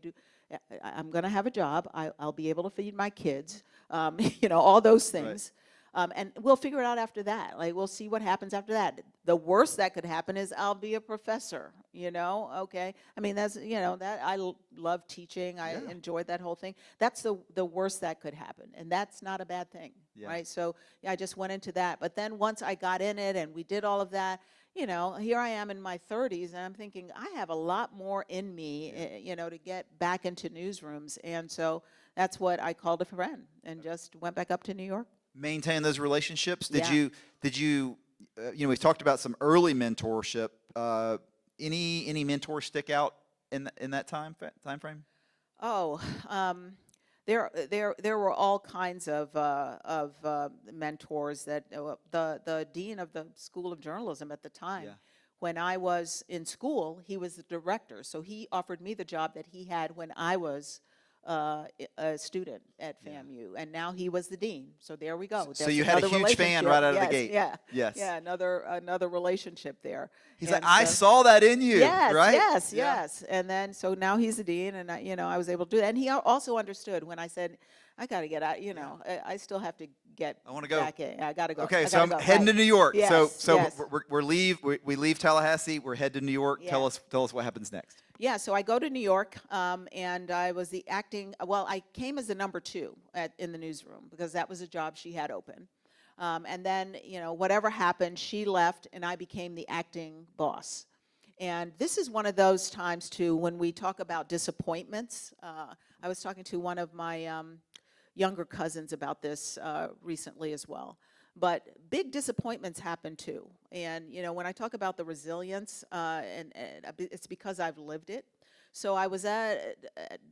I'm going to have a job. I'll be able to feed my kids. You know, all those things. Right. And we'll figure it out after that. Like, we'll see what happens after that. The worst that could happen is I'll be a professor, you know, okay? I mean, that's, you know, that I love teaching. I enjoyed that whole thing. That's the worst that could happen, and that's not a bad thing, right? So, yeah, I just went into that. But then once I got in it and we did all of that, you know, here I am in my 30s, and I'm thinking, I have a lot more in me, you know, to get back into newsrooms. And so that's what I called a friend and just went back up to New York. Maintain those relationships. Did you you know, we've talked about some early mentorship. Any mentors stick out in that time frame? Oh, there were all kinds of mentors that the dean of the School of Journalism at the time. Yeah. When I was in school, he was the director, so he offered me the job that he had when I was a student at Yeah. FAMU, and now he was the dean. So there we go. So There's you had a another huge fan relationship. right out of the Yes, gate. Yeah. Yes. Yeah. Another relationship there. He's And like, I so- saw that in you, Yes, right? yes, Yeah. yes. And then, so now he's the dean, and I was able to do that. And he also understood when I said, I got to get out, I still have to get I wanna go. back in. I got to go. Okay, I so I'm gotta go. heading to Right. New York. Yes, So yes. we leave Tallahassee. We're headed to New York. Yeah. Tell us what happens next. Yeah, so I go to New York, and I was the acting, well, I came as the number 2 in the newsroom because that was a job she had open. And then, whatever happened, she left, and I became the acting boss. And this is one of those times, too, when we talk about disappointments. I was talking to one of my younger cousins about this recently as well. But big disappointments happen too. And, when I talk about the resilience, and it's because I've lived it. So I was at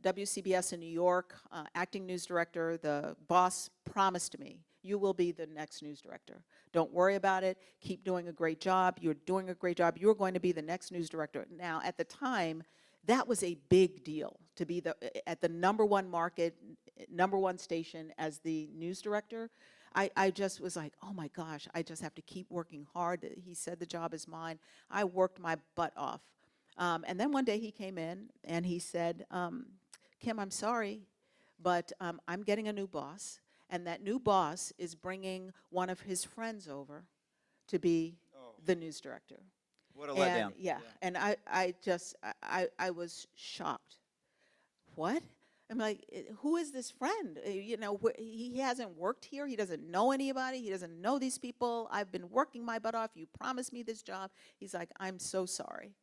WCBS in New York, acting news director. The boss promised me, you will be the next news director. Don't worry about it. Keep doing a great job. You're doing a great job. You're going to be the next news director. Now, at the time, that was a big deal to be at the #1 market, #1 station as the news director. I just was like, oh my gosh, I just have to keep working hard. He said the job is mine. I worked my butt off. And then one day he came in and he said, Kim, I'm sorry, but I'm getting a new boss. And that new boss is bringing one of his friends over to be the news director. What a letdown. Yeah, and I was shocked. What? I'm like, who is this friend? He hasn't worked here. He doesn't know anybody. He doesn't know these people. I've been working my butt off. You promised me this job. He's like, I'm so sorry.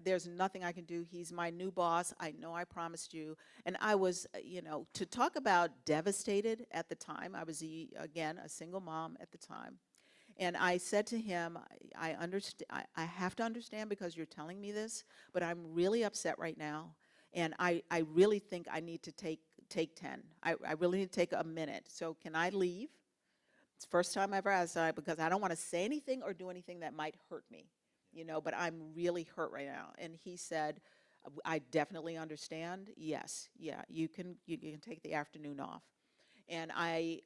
There's nothing I can do. He's my new boss. I know I promised you. And I was, to talk about devastated at the time. I was, again, a single mom at the time. And I said to him, I have to understand because you're telling me this, but I'm really upset right now. And I really think I need to take 10. I really need to take a minute. So can I leave? It's the first time I ever asked that because I don't want to say anything or do anything that might hurt me, but I'm really hurt right now. And he said, I definitely understand. Yes, yeah, you can take the afternoon off. And I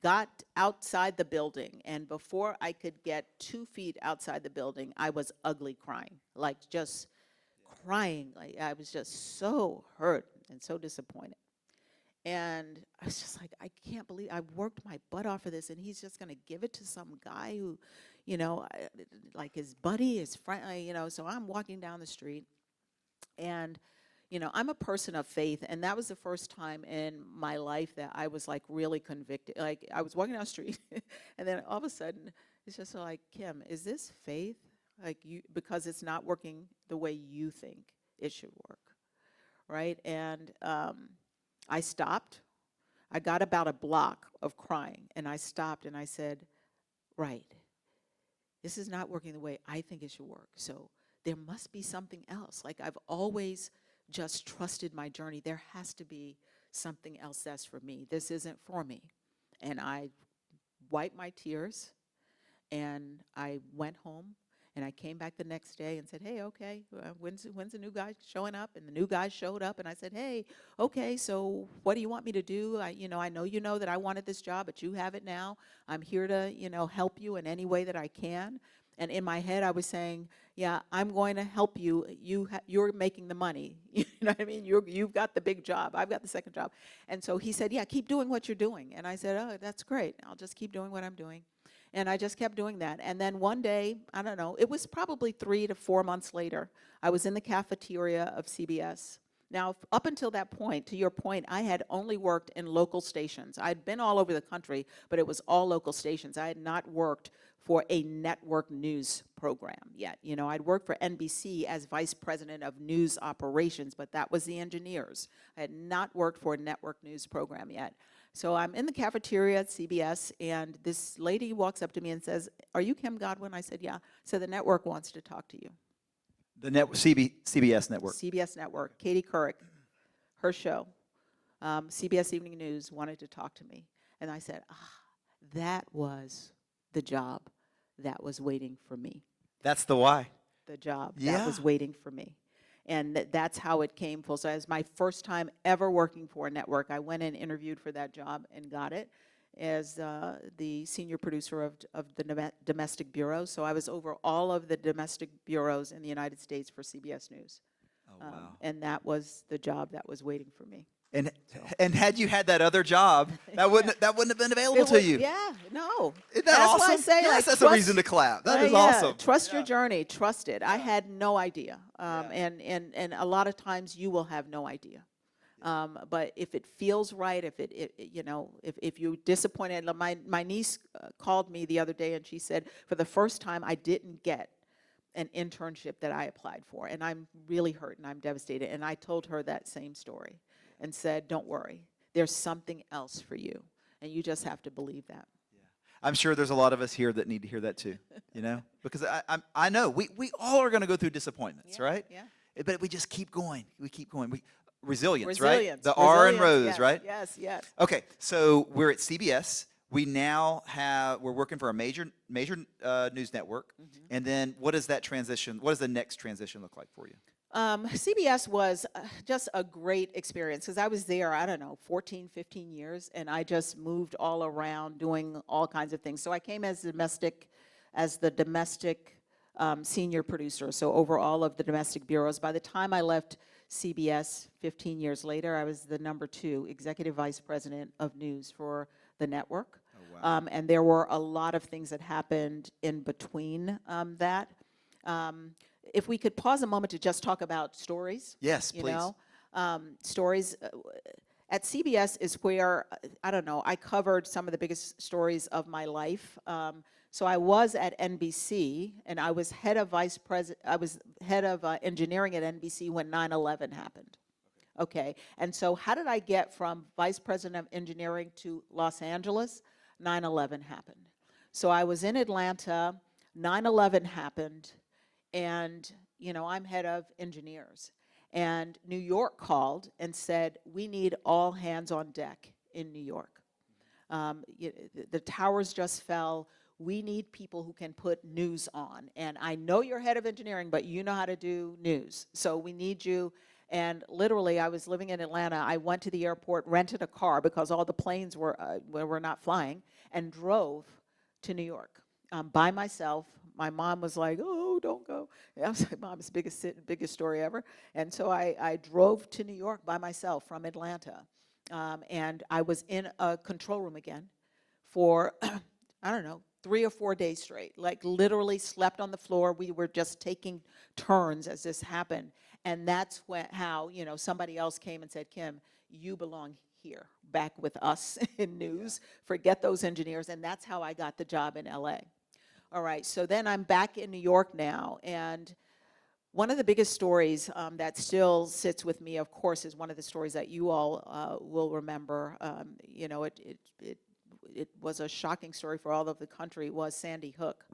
got outside the building, and before I could get 2 feet outside the building, I was ugly crying, like just crying. Like I was just so hurt and so disappointed. And I was just like, I can't believe I worked my butt off for this, and he's just going to give it to some guy who, like his buddy, his friend, So I'm walking down the street, and, I'm a person of faith, and that was the first time in my life that I was like really convicted. Like I was walking down the street, and then all of a sudden, it's just like, Kim, is this faith? Like because it's not working the way you think it should work, right? And I stopped. I got about a block of crying, and I stopped and I said, right, this is not working the way I think it should work. So there must be something else. Like I've always just trusted my journey. There has to be something else that's for me. This isn't for me. And I wiped my tears, and I went home. And I came back the next day and said, hey, okay, when's the new guy showing up? And the new guy showed up, and I said, hey, okay, so what do you want me to do? I know that I wanted this job, but you have it now. I'm here to, help you in any way that I can. And in my head, I was saying, yeah, I'm going to help you. You're making the money. You know what I mean? You've got the big job. I've got the second job. And so he said, yeah, keep doing what you're doing. And I said, oh, that's great. I'll just keep doing what I'm doing. And I just kept doing that. And then one day, I don't know, it was probably 3 to 4 months later, I was in the cafeteria of CBS. Now, up until that point, to your point, I had only worked in local stations. I'd been all over the country, but it was all local stations. I had not worked for a network news program yet. I'd worked for NBC as vice president of news operations, but that was the engineers. I had not worked for a network news program yet. So I'm in the cafeteria at CBS, and this lady walks up to me and says, "Are you Kim Godwin?" I said, "Yeah." So the network wants to talk to you. The CBS network. CBS Network, Katie Couric, her show, CBS Evening News wanted to talk to me. And I said, that was the job that was waiting for me. That's the why. The job Yeah. that was waiting for me. And that's how it came full. So as my first time ever working for a network, I went and interviewed for that job and got it as the senior producer of the domestic bureau. So I was over all of the domestic bureaus in the United States for CBS News. Oh, wow. And that was the job that was waiting for me. And had you had that other job, that wouldn't have been available to you. Yeah, no. Isn't that That's awesome? why I say, yes, like, that's trust, a reason to clap. That is yeah, awesome. Trust your journey. Trust it. I had no idea. And a lot of times you will have no idea. But if it feels right, if you're disappointed, my niece called me the other day and she said, for the first time, I didn't get an internship that I applied for, and I'm really hurt and I'm devastated. And I told her that same story and said, don't worry, there's something else for you, and you just have to believe that. I'm sure there's a lot of us here that need to hear that too, because I know we all are going to go through disappointments, right? Yeah. But we just keep going. We keep going. Resilience, right? Resilience. The R in Resilience, Rose, yes, right? Yes. Okay, so we're at CBS. We're working for a major news network. And then what does the next transition look like for you? CBS was just a great experience because I was there, 14, 15 years, and I just moved all around doing all kinds of things. So I came as the domestic senior producer, so over all of the domestic bureaus. By the time I left CBS 15 years later, I was the number 2 executive vice president of news for the network. Oh, wow. And there were a lot of things that happened in between that. If we could pause a moment to just talk about stories. Yes, please. Stories at CBS is where, I covered some of the biggest stories of my life. So I was at NBC, and I was head of engineering at NBC when 9/11 happened. Okay, and so how did I get from vice president of engineering to Los Angeles? 9/11 happened. So I was in Atlanta, 9/11 happened, and I'm head of engineers. And New York called and said, we need all hands on deck in New York. The towers just fell. We need people who can put news on. And I know you're head of engineering, but you know how to do news. So we need you. And literally, I was living in Atlanta. I went to the airport, rented a car because all the planes were not flying, and drove to New York by myself. My mom was like, "Oh, don't go." I was like, "Mom's biggest story ever." And so I drove to New York by myself from Atlanta, and I was in a control room again for 3 or 4 days straight. Like literally slept on the floor. We were just taking turns as this happened. And that's how somebody else came and said, "Kim, you belong here, back with us in news. Forget those engineers." And that's how I got the job in LA. All right, so then I'm back in New York now, and one of the biggest stories that still sits with me, of course, is one of the stories that you all will remember. It was a shocking story for all of the country, was Sandy Hook.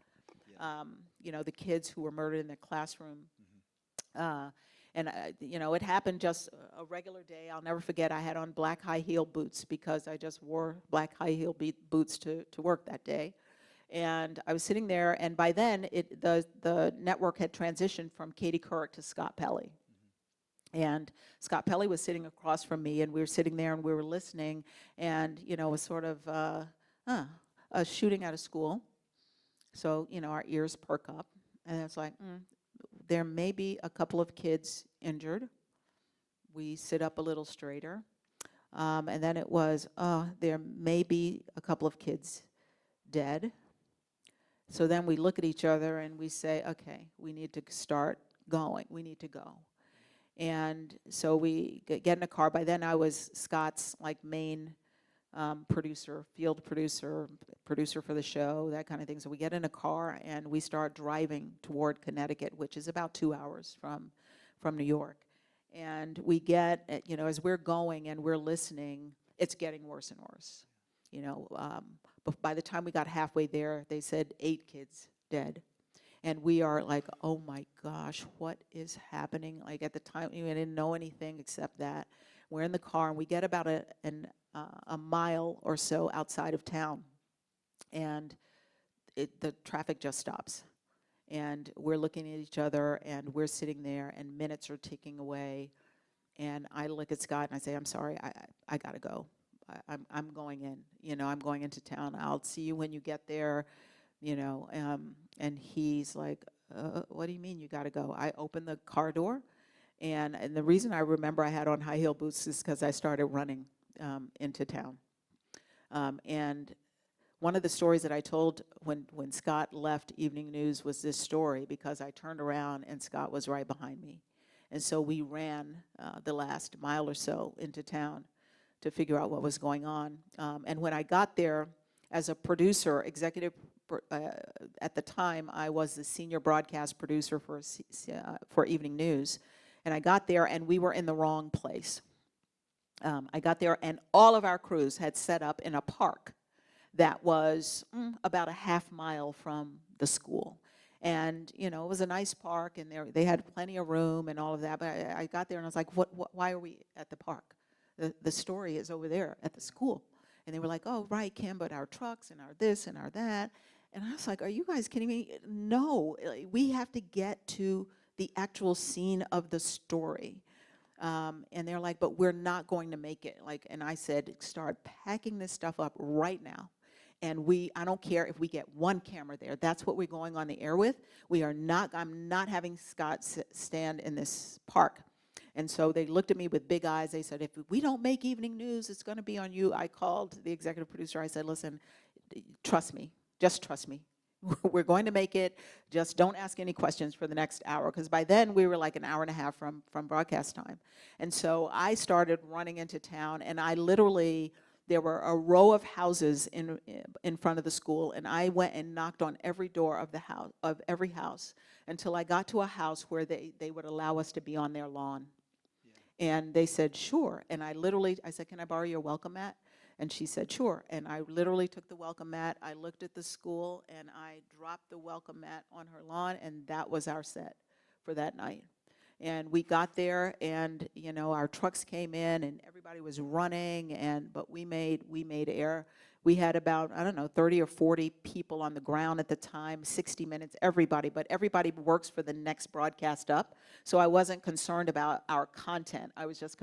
Yeah. The kids who were murdered in the classroom. It happened just a regular day. I'll never forget, I had on black high heel boots because I just wore black high heel boots to work that day. And I was sitting there, and by then, the network had transitioned from Katie Couric to Scott Pelley. And Scott Pelley was sitting across from me, and we were sitting there, and we were listening, and, it was sort of a shooting out of school. So, our ears perk up, and it's like, there may be a couple of kids injured. We sit up a little straighter. And then it was, there may be a couple of kids dead. So then we look at each other and we say, okay, we need to start going. We need to go. And so we get in a car. By then I was Scott's main producer, field producer for the show, that kind of thing. So we get in a car and we start driving toward Connecticut, which is about 2 hours from New York. And we get, as we're going and we're listening, it's getting worse and worse. But by the time we got halfway there, they said 8 kids dead. And we are like, oh my gosh, what is happening? Like at the time, we didn't know anything except that. We're in the car, and we get about a mile or so outside of town. And the traffic just stops. And we're looking at each other, and we're sitting there, and minutes are ticking away. And I look at Scott, and I say, I'm sorry, I got to go. I'm going in. I'm going into town. I'll see you when you get there. And he's like, what do you mean you got to go? I open the car door, and the reason I remember I had on high heel boots is because I started running into town. And one of the stories that I told when Scott left Evening News was this story, because I turned around and Scott was right behind me. And so we ran the last mile or so into town to figure out what was going on. And when I got there, as a producer, at the time, I was the senior broadcast producer for Evening News. And I got there, and we were in the wrong place. I got there, and all of our crews had set up in a park that was about a half mile from the school. And, it was a nice park, and they had plenty of room and all of that. But I got there, and I was like, why are we at the park? The story is over there at the school. And they were like, oh, right, Kim, but our trucks and our this and our that. And I was like, are you guys kidding me? No, we have to get to the actual scene of the story. And they're like, but we're not going to make it. And I said, start packing this stuff up right now. And I don't care if we get one camera there. That's what we're going on the air with. I'm not having Scott stand in this park. And so they looked at me with big eyes. They said, if we don't make Evening News, it's going to be on you. I called the executive producer. I said, listen, trust me. Just trust me. We're going to make it. Just don't ask any questions for the next hour. Because by then, we were like an hour and a half from broadcast time. And so I started running into town. And there were a row of houses in front of the school. And I went and knocked on every door of every house until I got to a house where they would allow us to be on their lawn. And they said, sure. And I said, can I borrow your welcome mat? And she said, sure. And I literally took the welcome mat. I looked at the school, and I dropped the welcome mat on her lawn, and that was our set for that night. And we got there, and, our trucks came in, and everybody was running, but we made air. We had about, 30 or 40 people on the ground at the time, 60 minutes, but everybody works for the next broadcast up. So I wasn't concerned about our content. I was just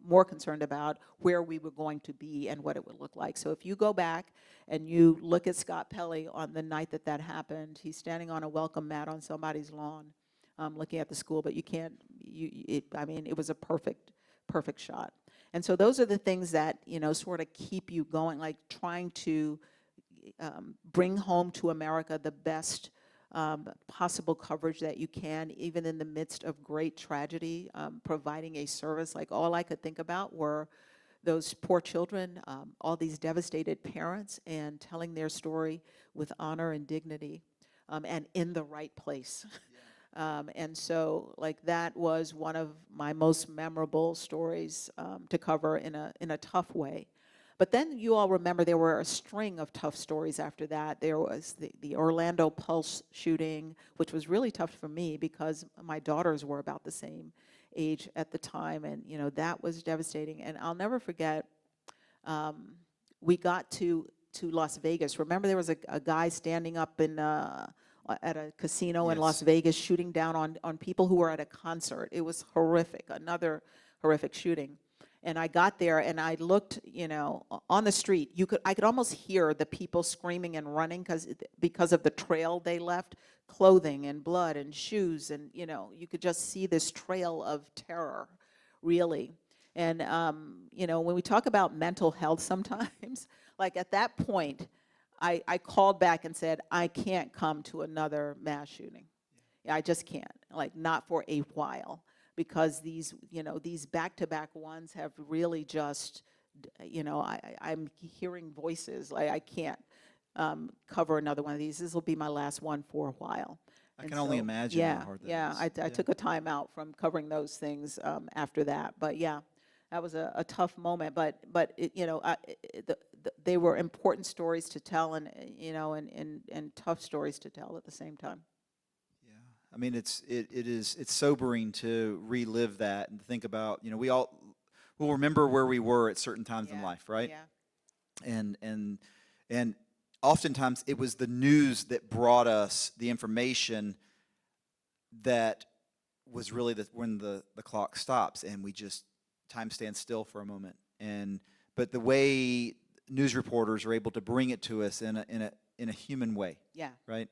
more concerned about where we were going to be and what it would look like. So if you go back and you look at Scott Pelley on the night that happened, he's standing on a welcome mat on somebody's lawn, looking at the school, but it was a perfect shot. And so those are the things that, sort of keep you going, like trying to bring home to America the best possible coverage that you can, even in the midst of great tragedy, providing a service. Like all I could think about were those poor children, all these devastated parents, and telling their story with honor and dignity, and in the right place. And so, that was one of my most memorable stories to cover in a tough way. But then you all remember there were a string of tough stories after that. There was the Orlando Pulse shooting, which was really tough for me because my daughters were about the same age at the time, and that was devastating. And I'll never forget, we got to Las Vegas. Remember, there was a guy standing up at a casino in Las Vegas shooting down on people who were at a concert. It was horrific, another horrific shooting. And I got there, and I looked, on the street. I could almost hear the people screaming and running because of the trail they left, clothing and blood and shoes, and you could just see this trail of terror, really. And when we talk about mental health, sometimes, at that point, I called back and said, I can't come to another mass shooting. I just can't, not for a while, because these back-to-back ones have really just, I'm hearing voices. I can't cover another one of these. This will be my last one for a while. I can only imagine how hard that is. I took a time out from covering those things after that. But yeah, That was a tough moment, but they were important stories to tell, and tough stories to tell at the same time. Yeah, I mean it's sobering to relive that and think about, we all will remember where we were at certain times in life, right? Yeah. And oftentimes it was the news that brought us the information that was really when the clock stops and we just time stands still for a moment. But the way news reporters are able to bring it to us in a human way. Yeah. Right.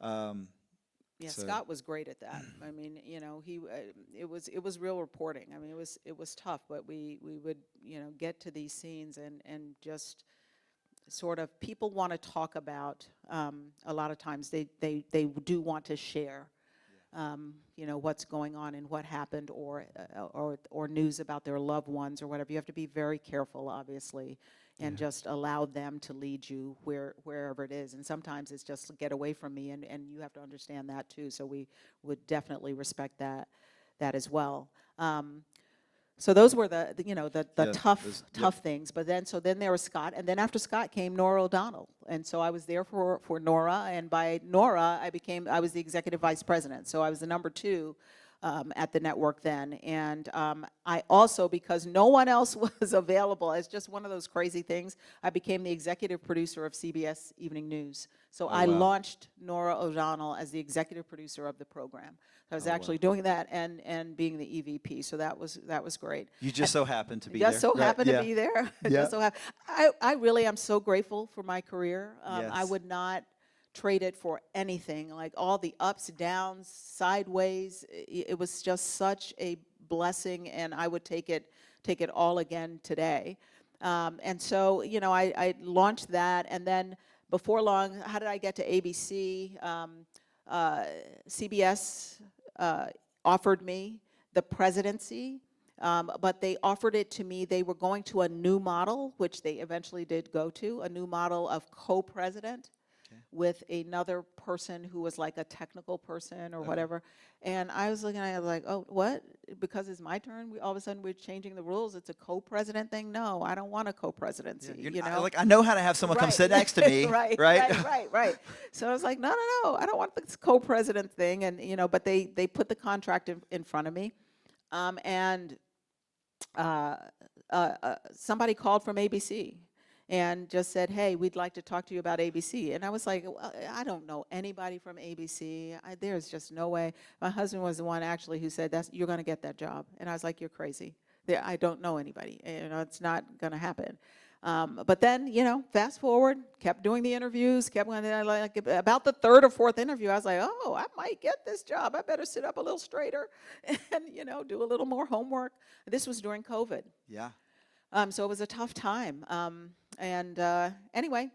Yeah, So. Scott was great at that. I mean, it was real reporting. I mean, it was tough, but we would get to these scenes and just sort of, people want to talk about, a lot of times they do want to share, what's going on and what happened, or news about their loved ones or whatever. You have to be very careful, obviously, and just allow them to lead you wherever it is. And sometimes it's just get away from me, and you have to understand that too. So we would definitely respect that as well. So those were the tough things. But then there was Scott, and then after Scott came Nora O'Donnell, and so I was there for Nora, and by Nora I was the executive vice president. So I was the number 2 at the network then, and I also, because no one else was available, it's just one of those crazy things, I became the executive producer of CBS Evening News. So I launched Nora O'Donnell as the executive producer of the program. I was actually doing that and being the EVP, so that was great. You just so happened to be there. Just so happened to be there. Yeah. Just so I really am so grateful for my career. Yes. I would not trade it for anything. Like all the ups, downs, sideways, it was just such a blessing, and I would take it all again today. And so, I launched that, and then before long, how did I get to ABC? CBS offered me the presidency, but they offered it to me. They were going to a new model, which they eventually did go to, a new model of co-president with another person who was like a technical person or whatever. And I was looking at it like, oh, what? Because it's my turn, all of a sudden we're changing the rules. It's a co-president thing? No, I don't want a co-presidency. I know how to have someone come sit next to me. Right. So I was like, no, I don't want this co-president thing. And, but they put the contract in front of me. Somebody called from ABC and just said, hey, we'd like to talk to you about ABC. And I was like, well, I don't know anybody from ABC. There's just no way. My husband was the one actually who said, you're going to get that job. And I was like, you're crazy. I don't know anybody. It's not going to happen. But then, fast forward, kept doing the interviews, kept going. Like about the 3rd or 4th interview, I was like, oh, I might get this job. I better sit up a little straighter and, do a little more homework. This was during COVID. Yeah. So it was a tough time. Anyway,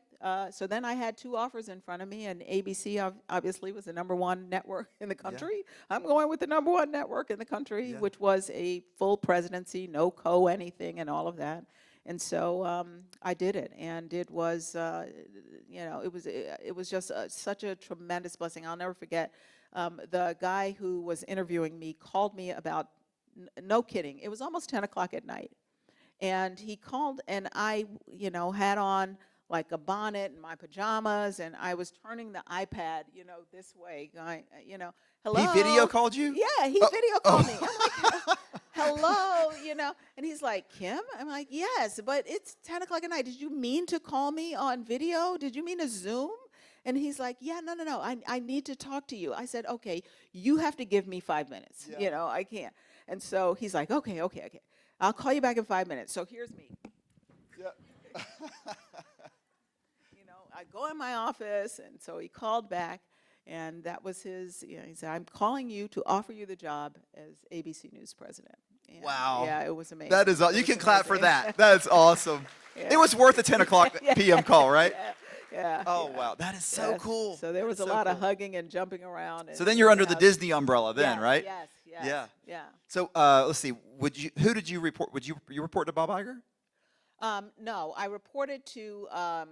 so then I had 2 offers in front of me, and ABC obviously was the #1 network in the country. Yeah. I'm going with the #1 network in the country, which was a full presidency, no anything and all of that. And so I did it, and it was, it was just such a tremendous blessing. I'll never forget, the guy who was interviewing me called me about, no kidding, it was almost 10 o'clock at night. And he called, and I, had on like a bonnet and my pajamas, and I was turning the iPad, this way, hello. He video called you? Yeah, he video called me. I'm like, hello, and he's like, Kim? I'm like, yes, but it's 10 o'clock at night. Did you mean to call me on video? Did you mean to Zoom? And he's like, yeah, no, I need to talk to you. I said, okay, you have to give me 5 minutes. Yeah. I can't. And so he's like, okay. I'll call you back in 5 minutes. So here's me. Yeah. I go in my office, and so he called back, and that was his, he said, I'm calling you to offer you the job as ABC News president. And wow. Yeah, it was amazing. That is, you can clap for that. That's awesome. Yeah. It was worth a 10 o'clock p.m. call, right? Yeah. Oh, wow. That is so cool. So there was a lot of hugging and jumping around. So then you're under the Disney umbrella then, right? Yes. Yeah. So let's see. Who did you report? You report to Bob Iger? No, I reported to a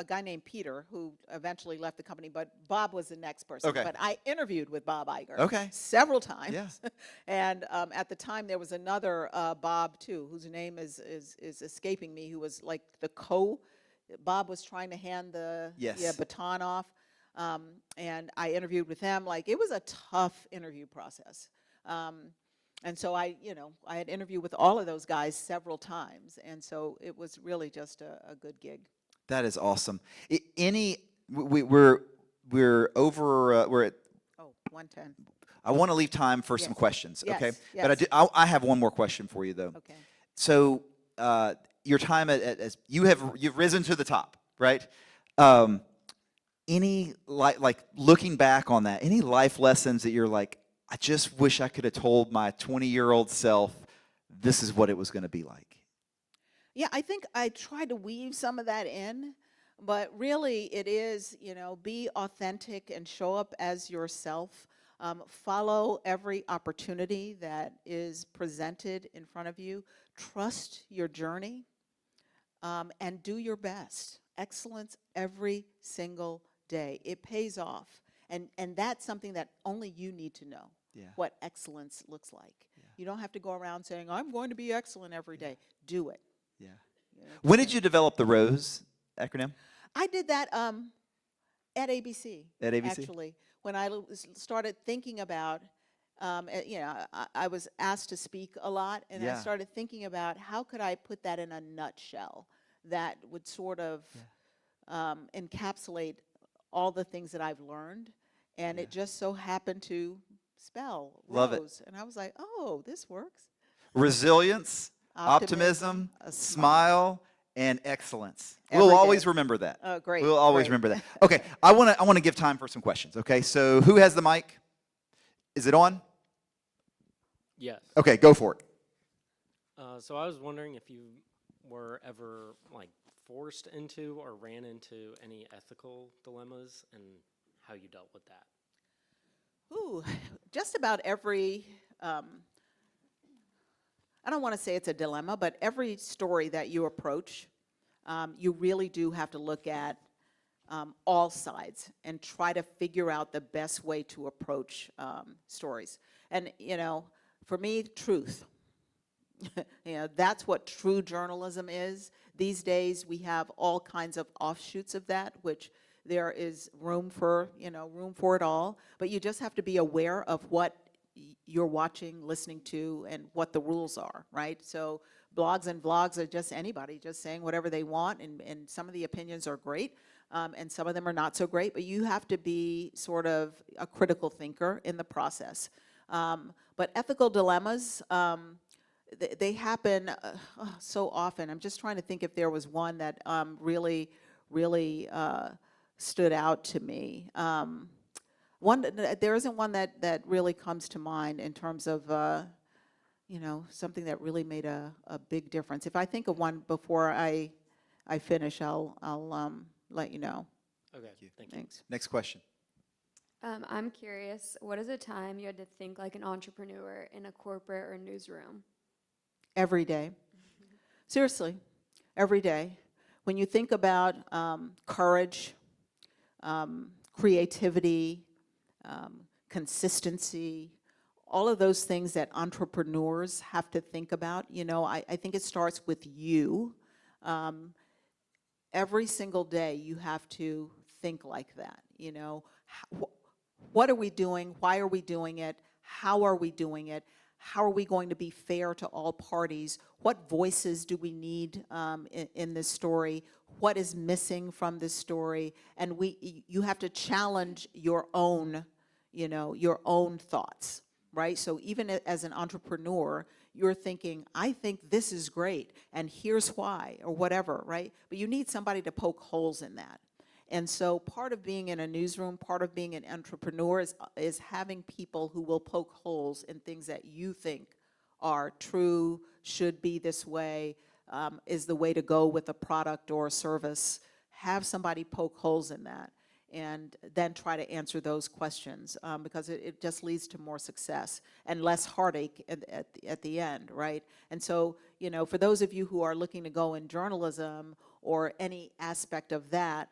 guy named Peter who eventually left the company, but Bob was the next person. Okay. But I interviewed with Bob Iger Okay. several times. Yeah. And at the time, there was another Bob, too, whose name is escaping me, who was like Bob was trying to hand the Yes. baton off. And I interviewed with him. Like, it was a tough interview process. And so I had interviewed with all of those guys several times, and so it was really just a good gig. That is awesome. We're over. We're at. Oh, 110. I want to leave time for some Yes. questions. Yes, Okay. yes. But I have one more question for you though. Okay. So your time as you've risen to the top, right? Any like looking back on that, any life lessons that you're like, I just wish I could have told my 20-year-old self this is what it was going to be like. Yeah, I think I tried to weave some of that in, but really it is, be authentic and show up as yourself. Follow every opportunity that is presented in front of you. Trust your journey, and do your best. Excellence every single day. It pays off. And that's something that only you need to know. Yeah. What excellence looks like. Yeah. You don't have to go around saying, I'm going to be excellent every day. Do it. Yeah. You know, When did you develop the ROSE acronym? I did that at ABC. At ABC? Actually, when I started thinking about, I was asked to speak a lot, and Yeah. I started thinking about how could I put that in a nutshell that would sort of encapsulate all the things that I've learned, and it just so happened to spell Love it. ROSE, and I was like, oh, this works. Resilience, optimism, a smile, and excellence. Every We'll always day. remember that. Oh, great. We'll always great. remember that. Okay, I want to give time for some questions. Okay, so who has the mic? Is it on? Yes. Okay, go for it. So I was wondering if you were ever forced into or ran into any ethical dilemmas and how you dealt with that. Ooh, just about every, I don't want to say it's a dilemma, but every story that you approach, you really do have to look at all sides and try to figure out the best way to approach stories. And, for me, truth. That's what true journalism is. These days, we have all kinds of offshoots of that, which there is room for it all. But you just have to be aware of what you're watching, listening to, and what the rules are, right? So blogs and vlogs are just anybody just saying whatever they want, and some of the opinions are great, and some of them are not so great, but you have to be sort of a critical thinker in the process. But ethical dilemmas, they happen so often. I'm just trying to think if there was one that really stood out to me. There isn't one that really comes to mind in terms of something that really made a big difference. If I think of one before I finish, I'll let you know. Okay, thank you. Thanks. Next question. I'm curious, what is a time you had to think like an entrepreneur in a corporate or newsroom? Every day. Seriously, every day. When you think about courage, creativity, consistency, all of those things that entrepreneurs have to think about, I think it starts with you. Every single day you have to think like that, What are we doing? Why are we doing it? How are we doing it? How are we going to be fair to all parties? What voices do we need in this story? What is missing from this story? And you have to challenge your own, your own thoughts, right? So even as an entrepreneur, you're thinking, I think this is great, and here's why, or whatever, right? But you need somebody to poke holes in that. And so part of being in a newsroom, part of being an entrepreneur is having people who will poke holes in things that you think are true, should be this way, is the way to go with a product or a service. Have somebody poke holes in that. and then try to answer those questions, because it just leads to more success and less heartache at the end, right? And so, you know, for those of you who are looking to go in journalism or any aspect of that,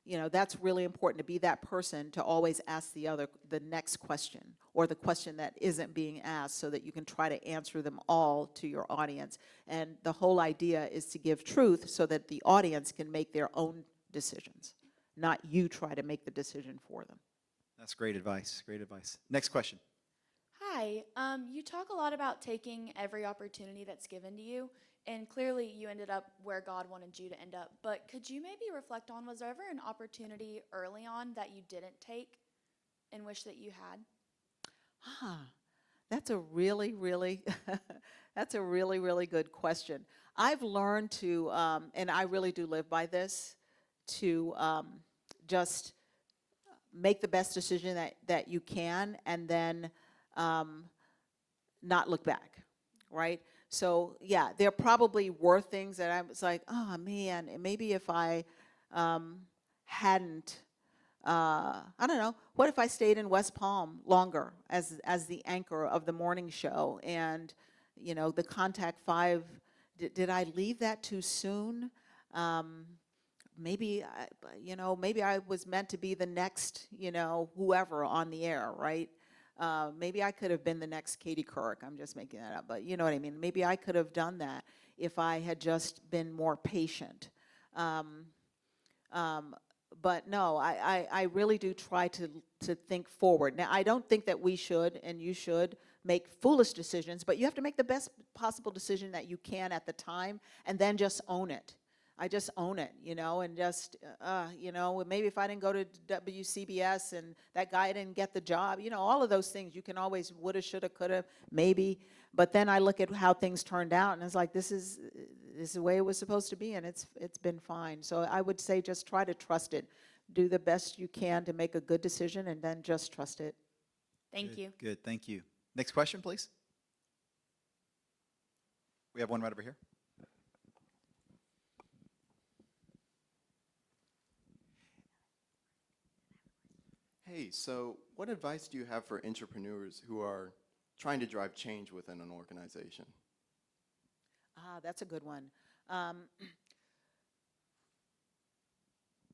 you know, that's really important, to be that person to always ask the next question, or the question that isn't being asked, so that you can try to answer them all to your audience. And the whole idea is to give truth so that the audience can make their own decisions, not you try to make the decision for them. That's great advice. Great advice. Next question. Hi, you talk a lot about taking every opportunity that's given to you, and clearly you ended up where God wanted you to end up. But could you maybe reflect on, was there ever an opportunity early on that you didn't take and wish that you had? That's a really, really, that's a really, really good question. I've learned to, and I really do live by this, to just make the best decision that you can, and then not look back, right? So yeah, there probably were things that I was like, oh man, maybe if I hadn't, I don't know, what if I stayed in West Palm longer as the anchor of the morning show? And, you know, the Contact 5, did I leave that too soon? Maybe, you know, maybe I was meant to be the next, you know, whoever on the air, right? Maybe I could have been the next Katie Couric. I'm just making that up, but you know what I mean? Maybe I could have done that if I had just been more patient. But no, I really do try to think forward. Now, I don't think that we should, and you should, make foolish decisions, but you have to make the best possible decision that you can at the time, and then just own it. I just own it, you know, and just, you know, maybe if I didn't go to WCBS and that guy didn't get the job, you know, all of those things, you can always woulda, shoulda, coulda, maybe. But then I look at how things turned out, and it's like, this is the way it was supposed to be, and it's been fine. So I would say just try to trust it. Do the best you can to make a good decision, and then just trust it. Thank you. Good, thank you. Next question, please. We have one right over here. Hey, so what advice do you have for entrepreneurs who are trying to drive change within an organization? That's a good one.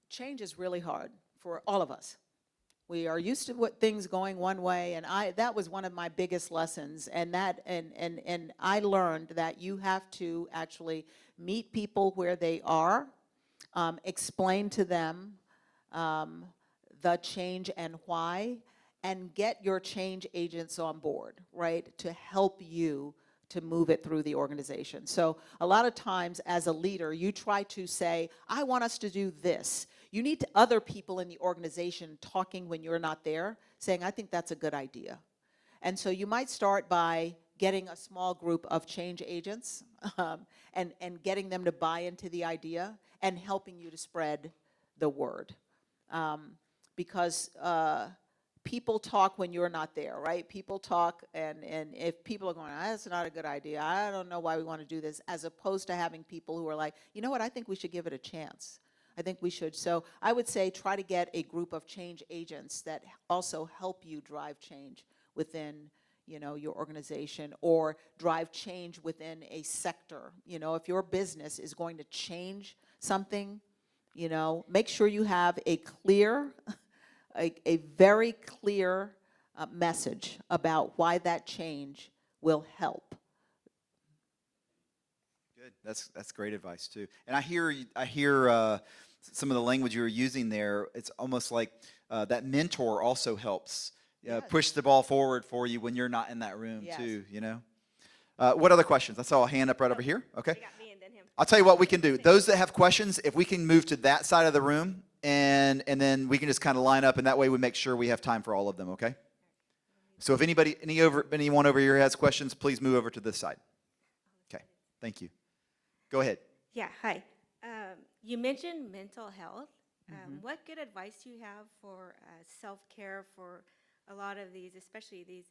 Change is really hard for all of us. We are used to things going one way, and that was one of my biggest lessons. And I learned that you have to actually meet people where they are, explain to them the change and why, and get your change agents on board, right, to help you to move it through the organization. So a lot of times as a leader, you try to say, I want us to do this. You need other people in the organization talking when you're not there, saying, I think that's a good idea. And so you might start by getting a small group of change agents and getting them to buy into the idea and helping you to spread the word. Because people talk when you're not there, right? People talk, and if people are going, that's not a good idea, I don't know why we want to do this, as opposed to having people who are like, you know what, I think we should give it a chance. I think we should. So I would say try to get a group of change agents that also help you drive change within, you know, your organization, or drive change within a sector. You know, if your business is going to change something, you know, make sure you have a clear, a very clear message about why that change will help. Good. That's great advice too. And I hear some of the language you were using there. It's almost like that mentor also helps Yes. push the ball forward for you when you're not in that room Yes. too. You know. What other questions? I saw a hand up right over here. Okay. They got me and then him. I'll tell you what we can do. Those that have questions, if we can move to that side of the room, and then we can just kind of line up, and that way we make sure we have time for all of them, okay? So if anyone over here has questions, please move over to this side. Okay, thank you. Go ahead. Yeah, hi. You mentioned mental health. What good advice do you have for self-care for a lot of these, especially these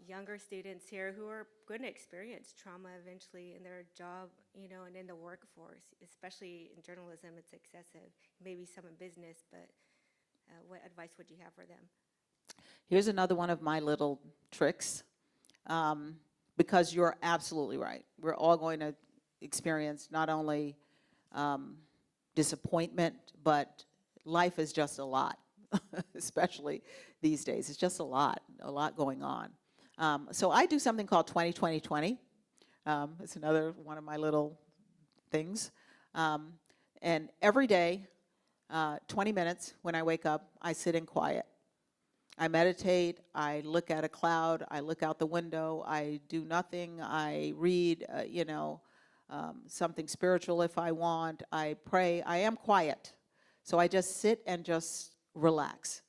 younger students here who are going to experience trauma eventually in their job, you know, and in the workforce, especially in journalism, it's excessive. Maybe some in business, but what advice would you have for them? Here's another one of my little tricks, because you're absolutely right. We're all going to experience not only disappointment, but life is just a lot, especially these days. It's just a lot going on. So I do something called 20-20-20. It's another one of my little things. And every day, 20 minutes when I wake up, I sit in quiet. I meditate, I look at a cloud, I look out the window, I do nothing, I read, something spiritual if I want, I pray, I am quiet. So I just sit and just relax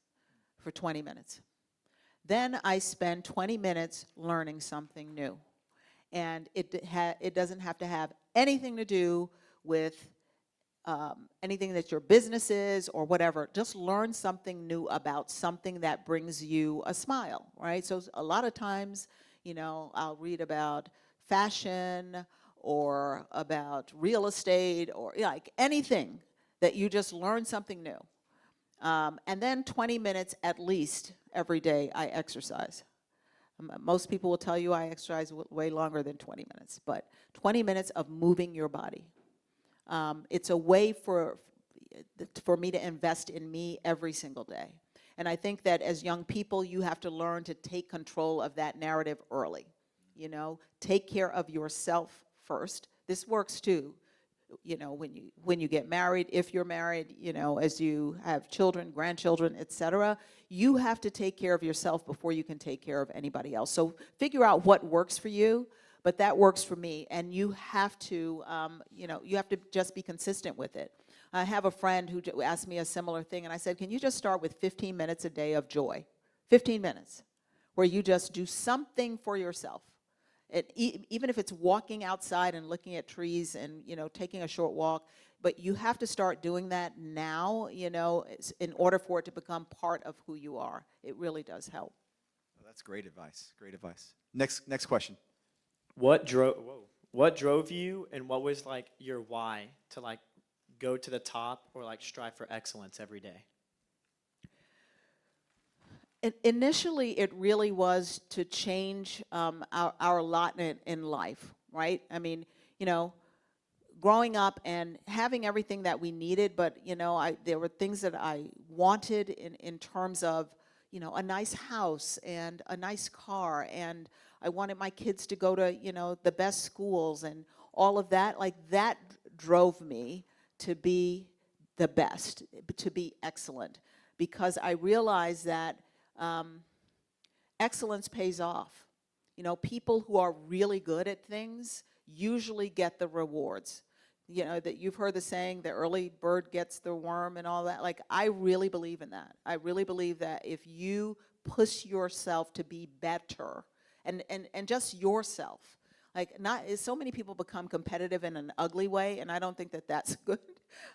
for 20 minutes. Then I spend 20 minutes learning something new. And it doesn't have to have anything to do with anything that your business is or whatever. Just learn something new about something that brings you a smile, right? So a lot of times, I'll read about fashion or about real estate or like anything that you just learn something new. And then 20 minutes at least every day I exercise. Most people will tell you I exercise way longer than 20 minutes, but 20 minutes of moving your body. It's a way for me to invest in me every single day. And I think that as young people, you have to learn to take control of that narrative early. Take care of yourself first. This works too, when you get married, if you're married, as you have children, grandchildren, etc. You have to take care of yourself before you can take care of anybody else. So figure out what works for you. But that works for me, and you have to, you have to just be consistent with it. I have a friend who asked me a similar thing, and I said, can you just start with 15 minutes a day of joy? 15 minutes, where you just do something for yourself. Even if it's walking outside and looking at trees and, taking a short walk, but you have to start doing that now, in order for it to become part of who you are. It really does help. Oh, that's great advice. Great advice. Next question. What drove you, and what was like your why to like go to the top or like strive for excellence every day? Initially, it really was to change our lot in life, right? I mean, growing up and having everything that we needed, but there were things that I wanted in terms of a nice house and a nice car, and I wanted my kids to go to, the best schools and all of that. Like, that drove me to be the best, to be excellent, because I realized that excellence pays off. People who are really good at things usually get the rewards. That you've heard the saying, the early bird gets the worm and all that. Like, I really believe in that. I really believe that if you push yourself to be better, and just yourself, like, not so many people become competitive in an ugly way, and I don't think that that's good.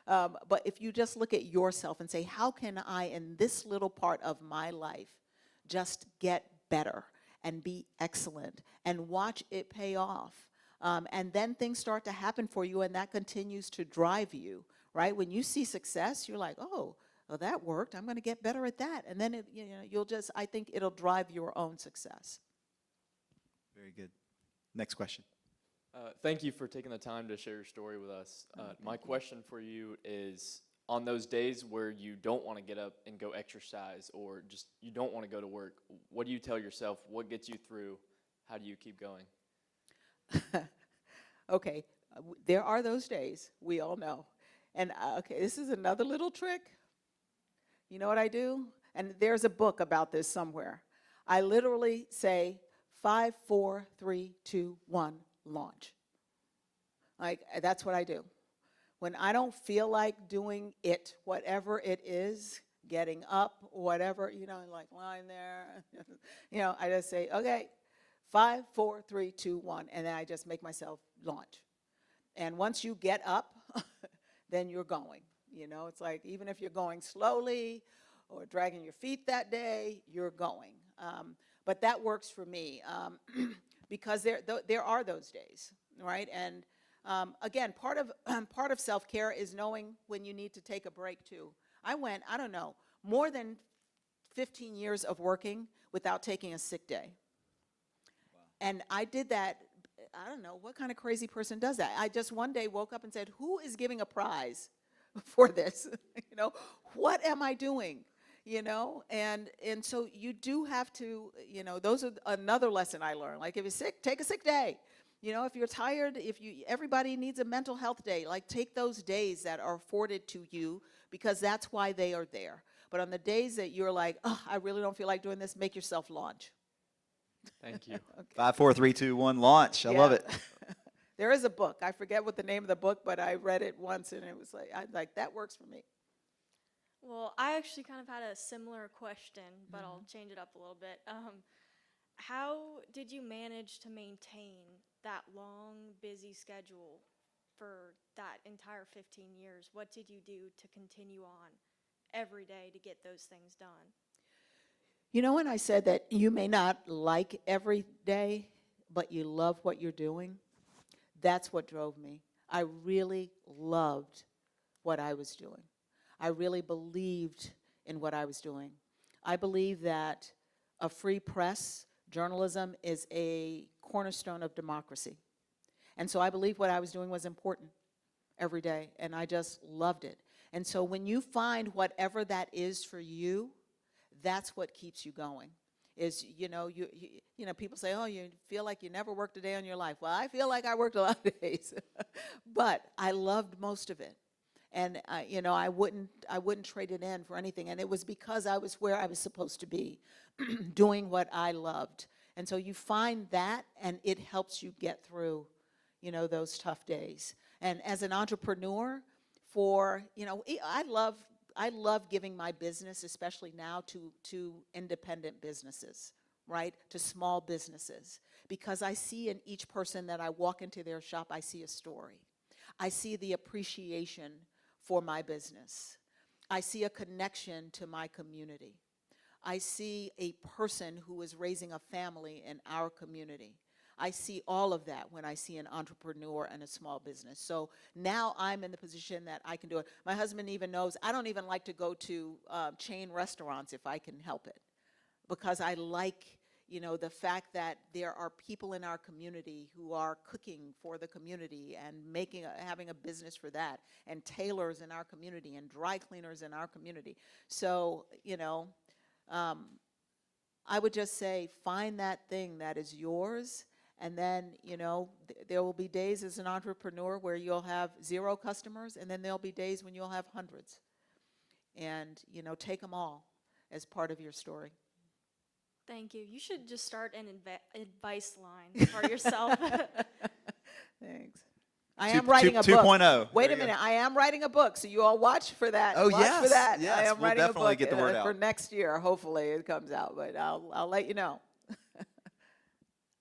But if you just look at yourself and say, how can I, in this little part of my life, just get better and be excellent and watch it pay off. And then things start to happen for you, and that continues to drive you, right? When you see success, you're like, oh, well, that worked. I'm going to get better at that. And then, I think it'll drive your own success. Very good. Next question. Thank you for taking the time to share your story with us. My question for you is, on those days where you don't want to get up and go exercise, or just you don't want to go to work, what do you tell yourself? What gets you through? How do you keep going? Okay, there are those days, we all know. And okay, this is another little trick. You know what I do? And there's a book about this somewhere. I literally say 5, 4, 3, 2, 1, launch. Like, that's what I do. When I don't feel like doing it, whatever it is, getting up, whatever, like lying there, I just say, okay, 5, 4, 3, 2, 1, and then I just make myself launch. And once you get up, then you're going. It's like, even if you're going slowly or dragging your feet that day, you're going. But that works for me because there are those days, right? And again, part of self-care is knowing when you need to take a break too. I went, I don't know, more than 15 years of working without taking a sick day. And I did that. I don't know what kind of crazy person does that. I just one day woke up and said, who is giving a prize for this? What am I doing? And so you do have to, those are another lesson I learned. Like, if you're sick, take a sick day. If you're tired, everybody needs a mental health day. Like, take those days that are afforded to you, because that's why they are there. But on the days that you're like, oh, I really don't feel like doing this, make yourself launch. Thank you. Okay. 5, 4, 3, 2, 1, launch. I love Yeah. it. There is a book. I forget what the name of the book, but I read it once, and it was like, that works for me. Well, I actually kind of had a similar question, but I'll change it up a little bit. How did you manage to maintain that long, busy schedule for that entire 15 years? What did you do to continue on every day to get those things done? When I said that you may not like every day, but you love what you're doing, that's what drove me. I really loved what I was doing. I really believed in what I was doing. I believe that a free press, journalism, is a cornerstone of democracy. And so I believed what I was doing was important every day, and I just loved it. And so when you find whatever that is for you, that's what keeps you going. Is, people say, oh, you feel like you never worked a day in your life. Well, I feel like I worked a lot of days, but I loved most of it. And I wouldn't trade it in for anything. And it was because I was where I was supposed to be, doing what I loved. And so you find that, and it helps you get through, those tough days. And as an entrepreneur, I love giving my business, especially now, to independent businesses, right? To small businesses, because I see in each person that I walk into their shop, I see a story. I see the appreciation for my business. I see a connection to my community. I see a person who is raising a family in our community. I see all of that when I see an entrepreneur and a small business. So now I'm in the position that I can do it. My husband even knows I don't even like to go to chain restaurants if I can help it, because I like the fact that there are people in our community who are cooking for the community and having a business for that, and tailors in our community and dry cleaners in our community. So, I would just say, find that thing that is yours, and then, there will be days as an entrepreneur where you'll have 0 customers, and then there'll be days when you'll have hundreds. And, take them all as part of your story. Thank you. You should just start an advice line for yourself. Thanks. I am writing a book. 2.0. Wait a minute. I am writing a book, so you all watch for that. Oh, watch for yes, that. yes, I am we'll writing a definitely book get the word out. for next year. Hopefully it comes out, but I'll let you know.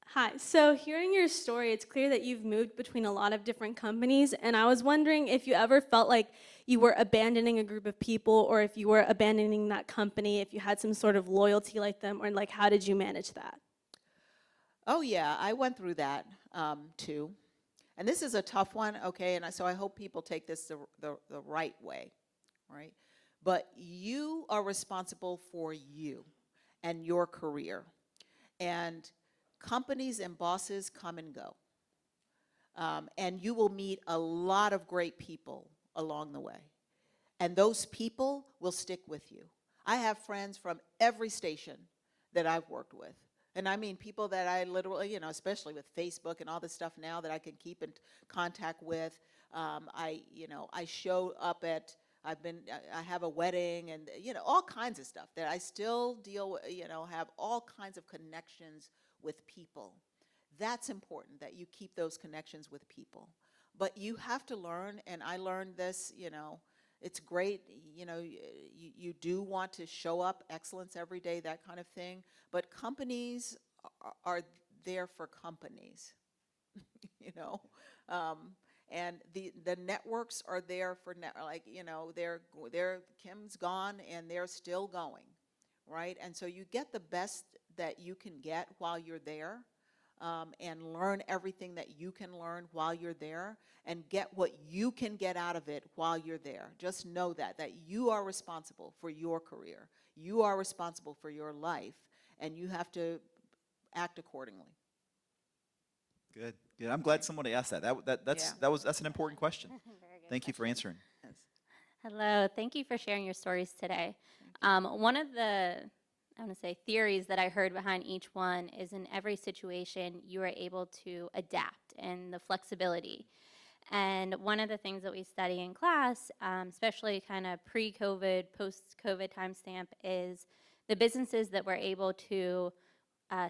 Hi. So hearing your story, it's clear that you've moved between a lot of different companies, and I was wondering if you ever felt like you were abandoning a group of people, or if you were abandoning that company, if you had some sort of loyalty like them, or like, how did you manage that? Oh, yeah, I went through that too. And this is a tough one, okay, and so I hope people take this the right way, right? But you are responsible for you and your career. And companies and bosses come and go. And you will meet a lot of great people along the way. And those people will stick with you. I have friends from every station that I've worked with. And I mean people that I literally, especially with Facebook and all this stuff now that I can keep in contact with. I show up at, I have a wedding and, all kinds of stuff that I still deal with, have all kinds of connections with people. That's important, that you keep those connections with people. But you have to learn, and I learned this, it's great, you do want to show up, excellence every day, that kind of thing. But companies are there for companies, and the networks are there for they're Kim's gone and they're still going, right? And so you get the best that you can get while you're there. and learn everything that you can learn while you're there and get what you can get out of it while you're there. Just know that you are responsible for your career. You are responsible for your life, and you have to act accordingly. Good. Good. I'm glad somebody asked that. That's an important question. Very good Thank you for question. answering. Yes. Hello, thank you for sharing your stories today. One of the, I want to say, theories that I heard behind each one is in every situation you are able to adapt and the flexibility. And one of the things that we study in class, especially kind of pre-COVID, post-COVID timestamp, is the businesses that were able to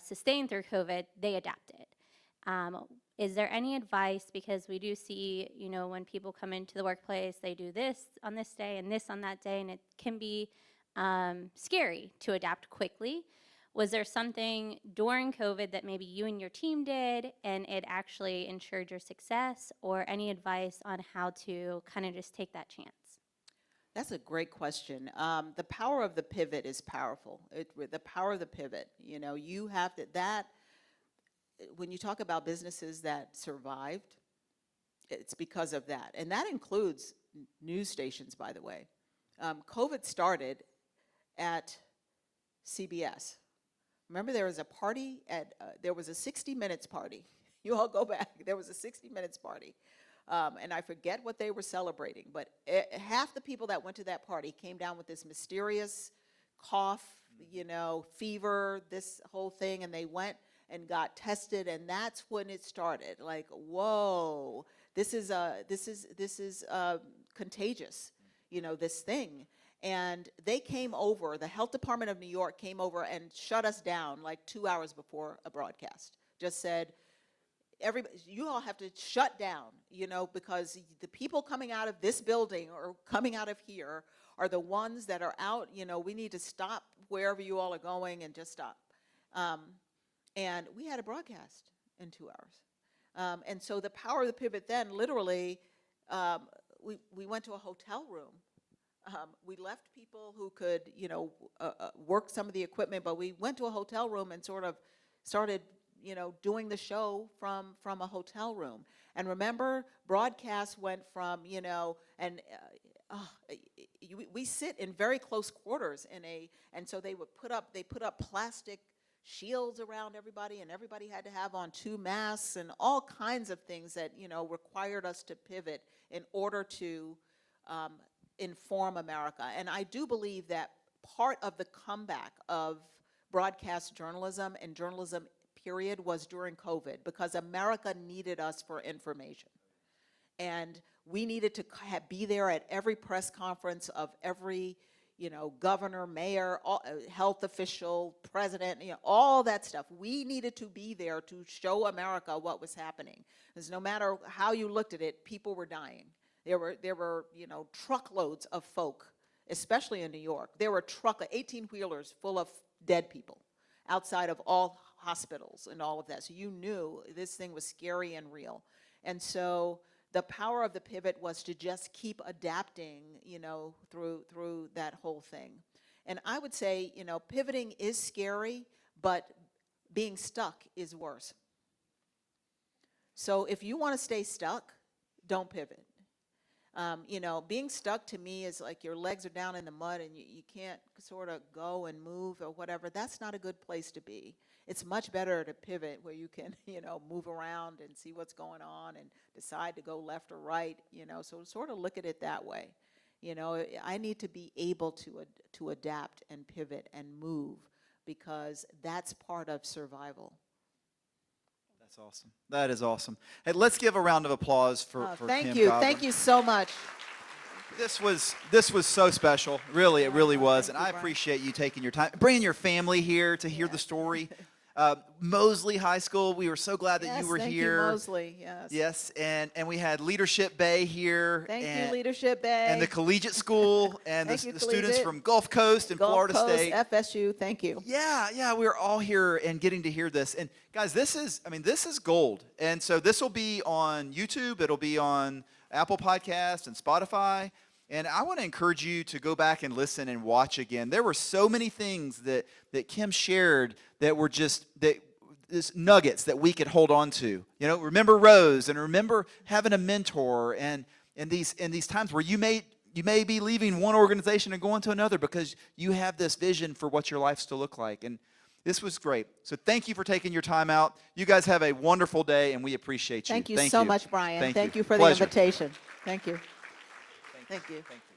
sustain through COVID, they adapted. Is there any advice, because we do see, you know, when people come into the workplace, they do this on this day and this on that day, and it can be scary to adapt quickly. Was there something during COVID that maybe you and your team did and it actually ensured your success, or any advice on how to kind of just take that chance? That's a great question. The power of the pivot is powerful. The power of the pivot, you know, you have to, when you talk about businesses that survived, it's because of that. And that includes news stations, by the way. COVID started at CBS. Remember, there was a party there was a 60 Minutes party. You all go back. There was a 60 Minutes party. And I forget what they were celebrating, but half the people that went to that party came down with this mysterious cough, you know, fever, this whole thing, and they went and got tested, and that's when it started. Like, whoa, this is contagious, you know, this thing. And they came over, the health department of New York came over and shut us down like 2 hours before a broadcast. Just said, everybody, you all have to shut down, you know, because the people coming out of this building or coming out of here are the ones that are out, you know, we need to stop wherever you all are going and just stop. And we had a broadcast in 2 hours. And so the power of the pivot then, literally, we went to a hotel room. We left people who could, you know, work some of the equipment, but we went to a hotel room and sort of started, you know, doing the show from a hotel room. And remember, broadcasts went from, you know, and we sit in very close quarters and so they put up plastic shields around everybody, and everybody had to have on 2 masks and all kinds of things that, you know, required us to pivot in order to inform America. And I do believe that part of the comeback of broadcast journalism and journalism period was during COVID, because America needed us for information. And we needed to be there at every press conference of every, you know, governor, mayor, health official, president, you know, all that stuff. We needed to be there to show America what was happening. Because no matter how you looked at it, people were dying. There were, you know, truckloads of folk, especially in New York. There were 18-wheelers full of dead people outside of all hospitals and all of that. So you knew this thing was scary and real. And so the power of the pivot was to just keep adapting, you know, through that whole thing. And I would say, you know, pivoting is scary, but being stuck is worse. So if you want to stay stuck, don't pivot. You know, being stuck to me is like your legs are down in the mud and you can't sort of go and move or whatever. That's not a good place to be. It's much better to pivot where you can, you know, move around and see what's going on and decide to go left or right, you know. So sort of look at it that way. You know, I need to be able to adapt and pivot and move, because that's part of survival. That's awesome. That is awesome. Hey, let's give a round of applause for thank Kim you. Godwin. Thank you so much. This was so special. Really, it really was. And I appreciate you taking your time, bringing your family here to hear the story. Mosley High School, we were so glad that you were thank here. You, Mosley. Yes. Yes, and we had Leadership Bay here. Thank you, Leadership Bay. And the Collegiate School and the students Collegiate. from Gulf Coast and Gulf Florida Coast, State. FSU, thank you. Yeah, we were all here and getting to hear this. And guys, this is gold. And so this will be on YouTube. It'll be on Apple Podcasts and Spotify. And I want to encourage you to go back and listen and watch again. There were so many things that Kim shared that were just, that this nuggets that we could hold on to. You know, remember Rose, and remember having a mentor, and in these times where you may be leaving one organization and going to another because you have this vision for what your life's to look like. And this was great. So thank you for taking your time out. You guys have a wonderful day, and we appreciate you. Thank you so much, Brian. Thank you for the Pleasure. invitation. Thank you. Thank you. Thank you.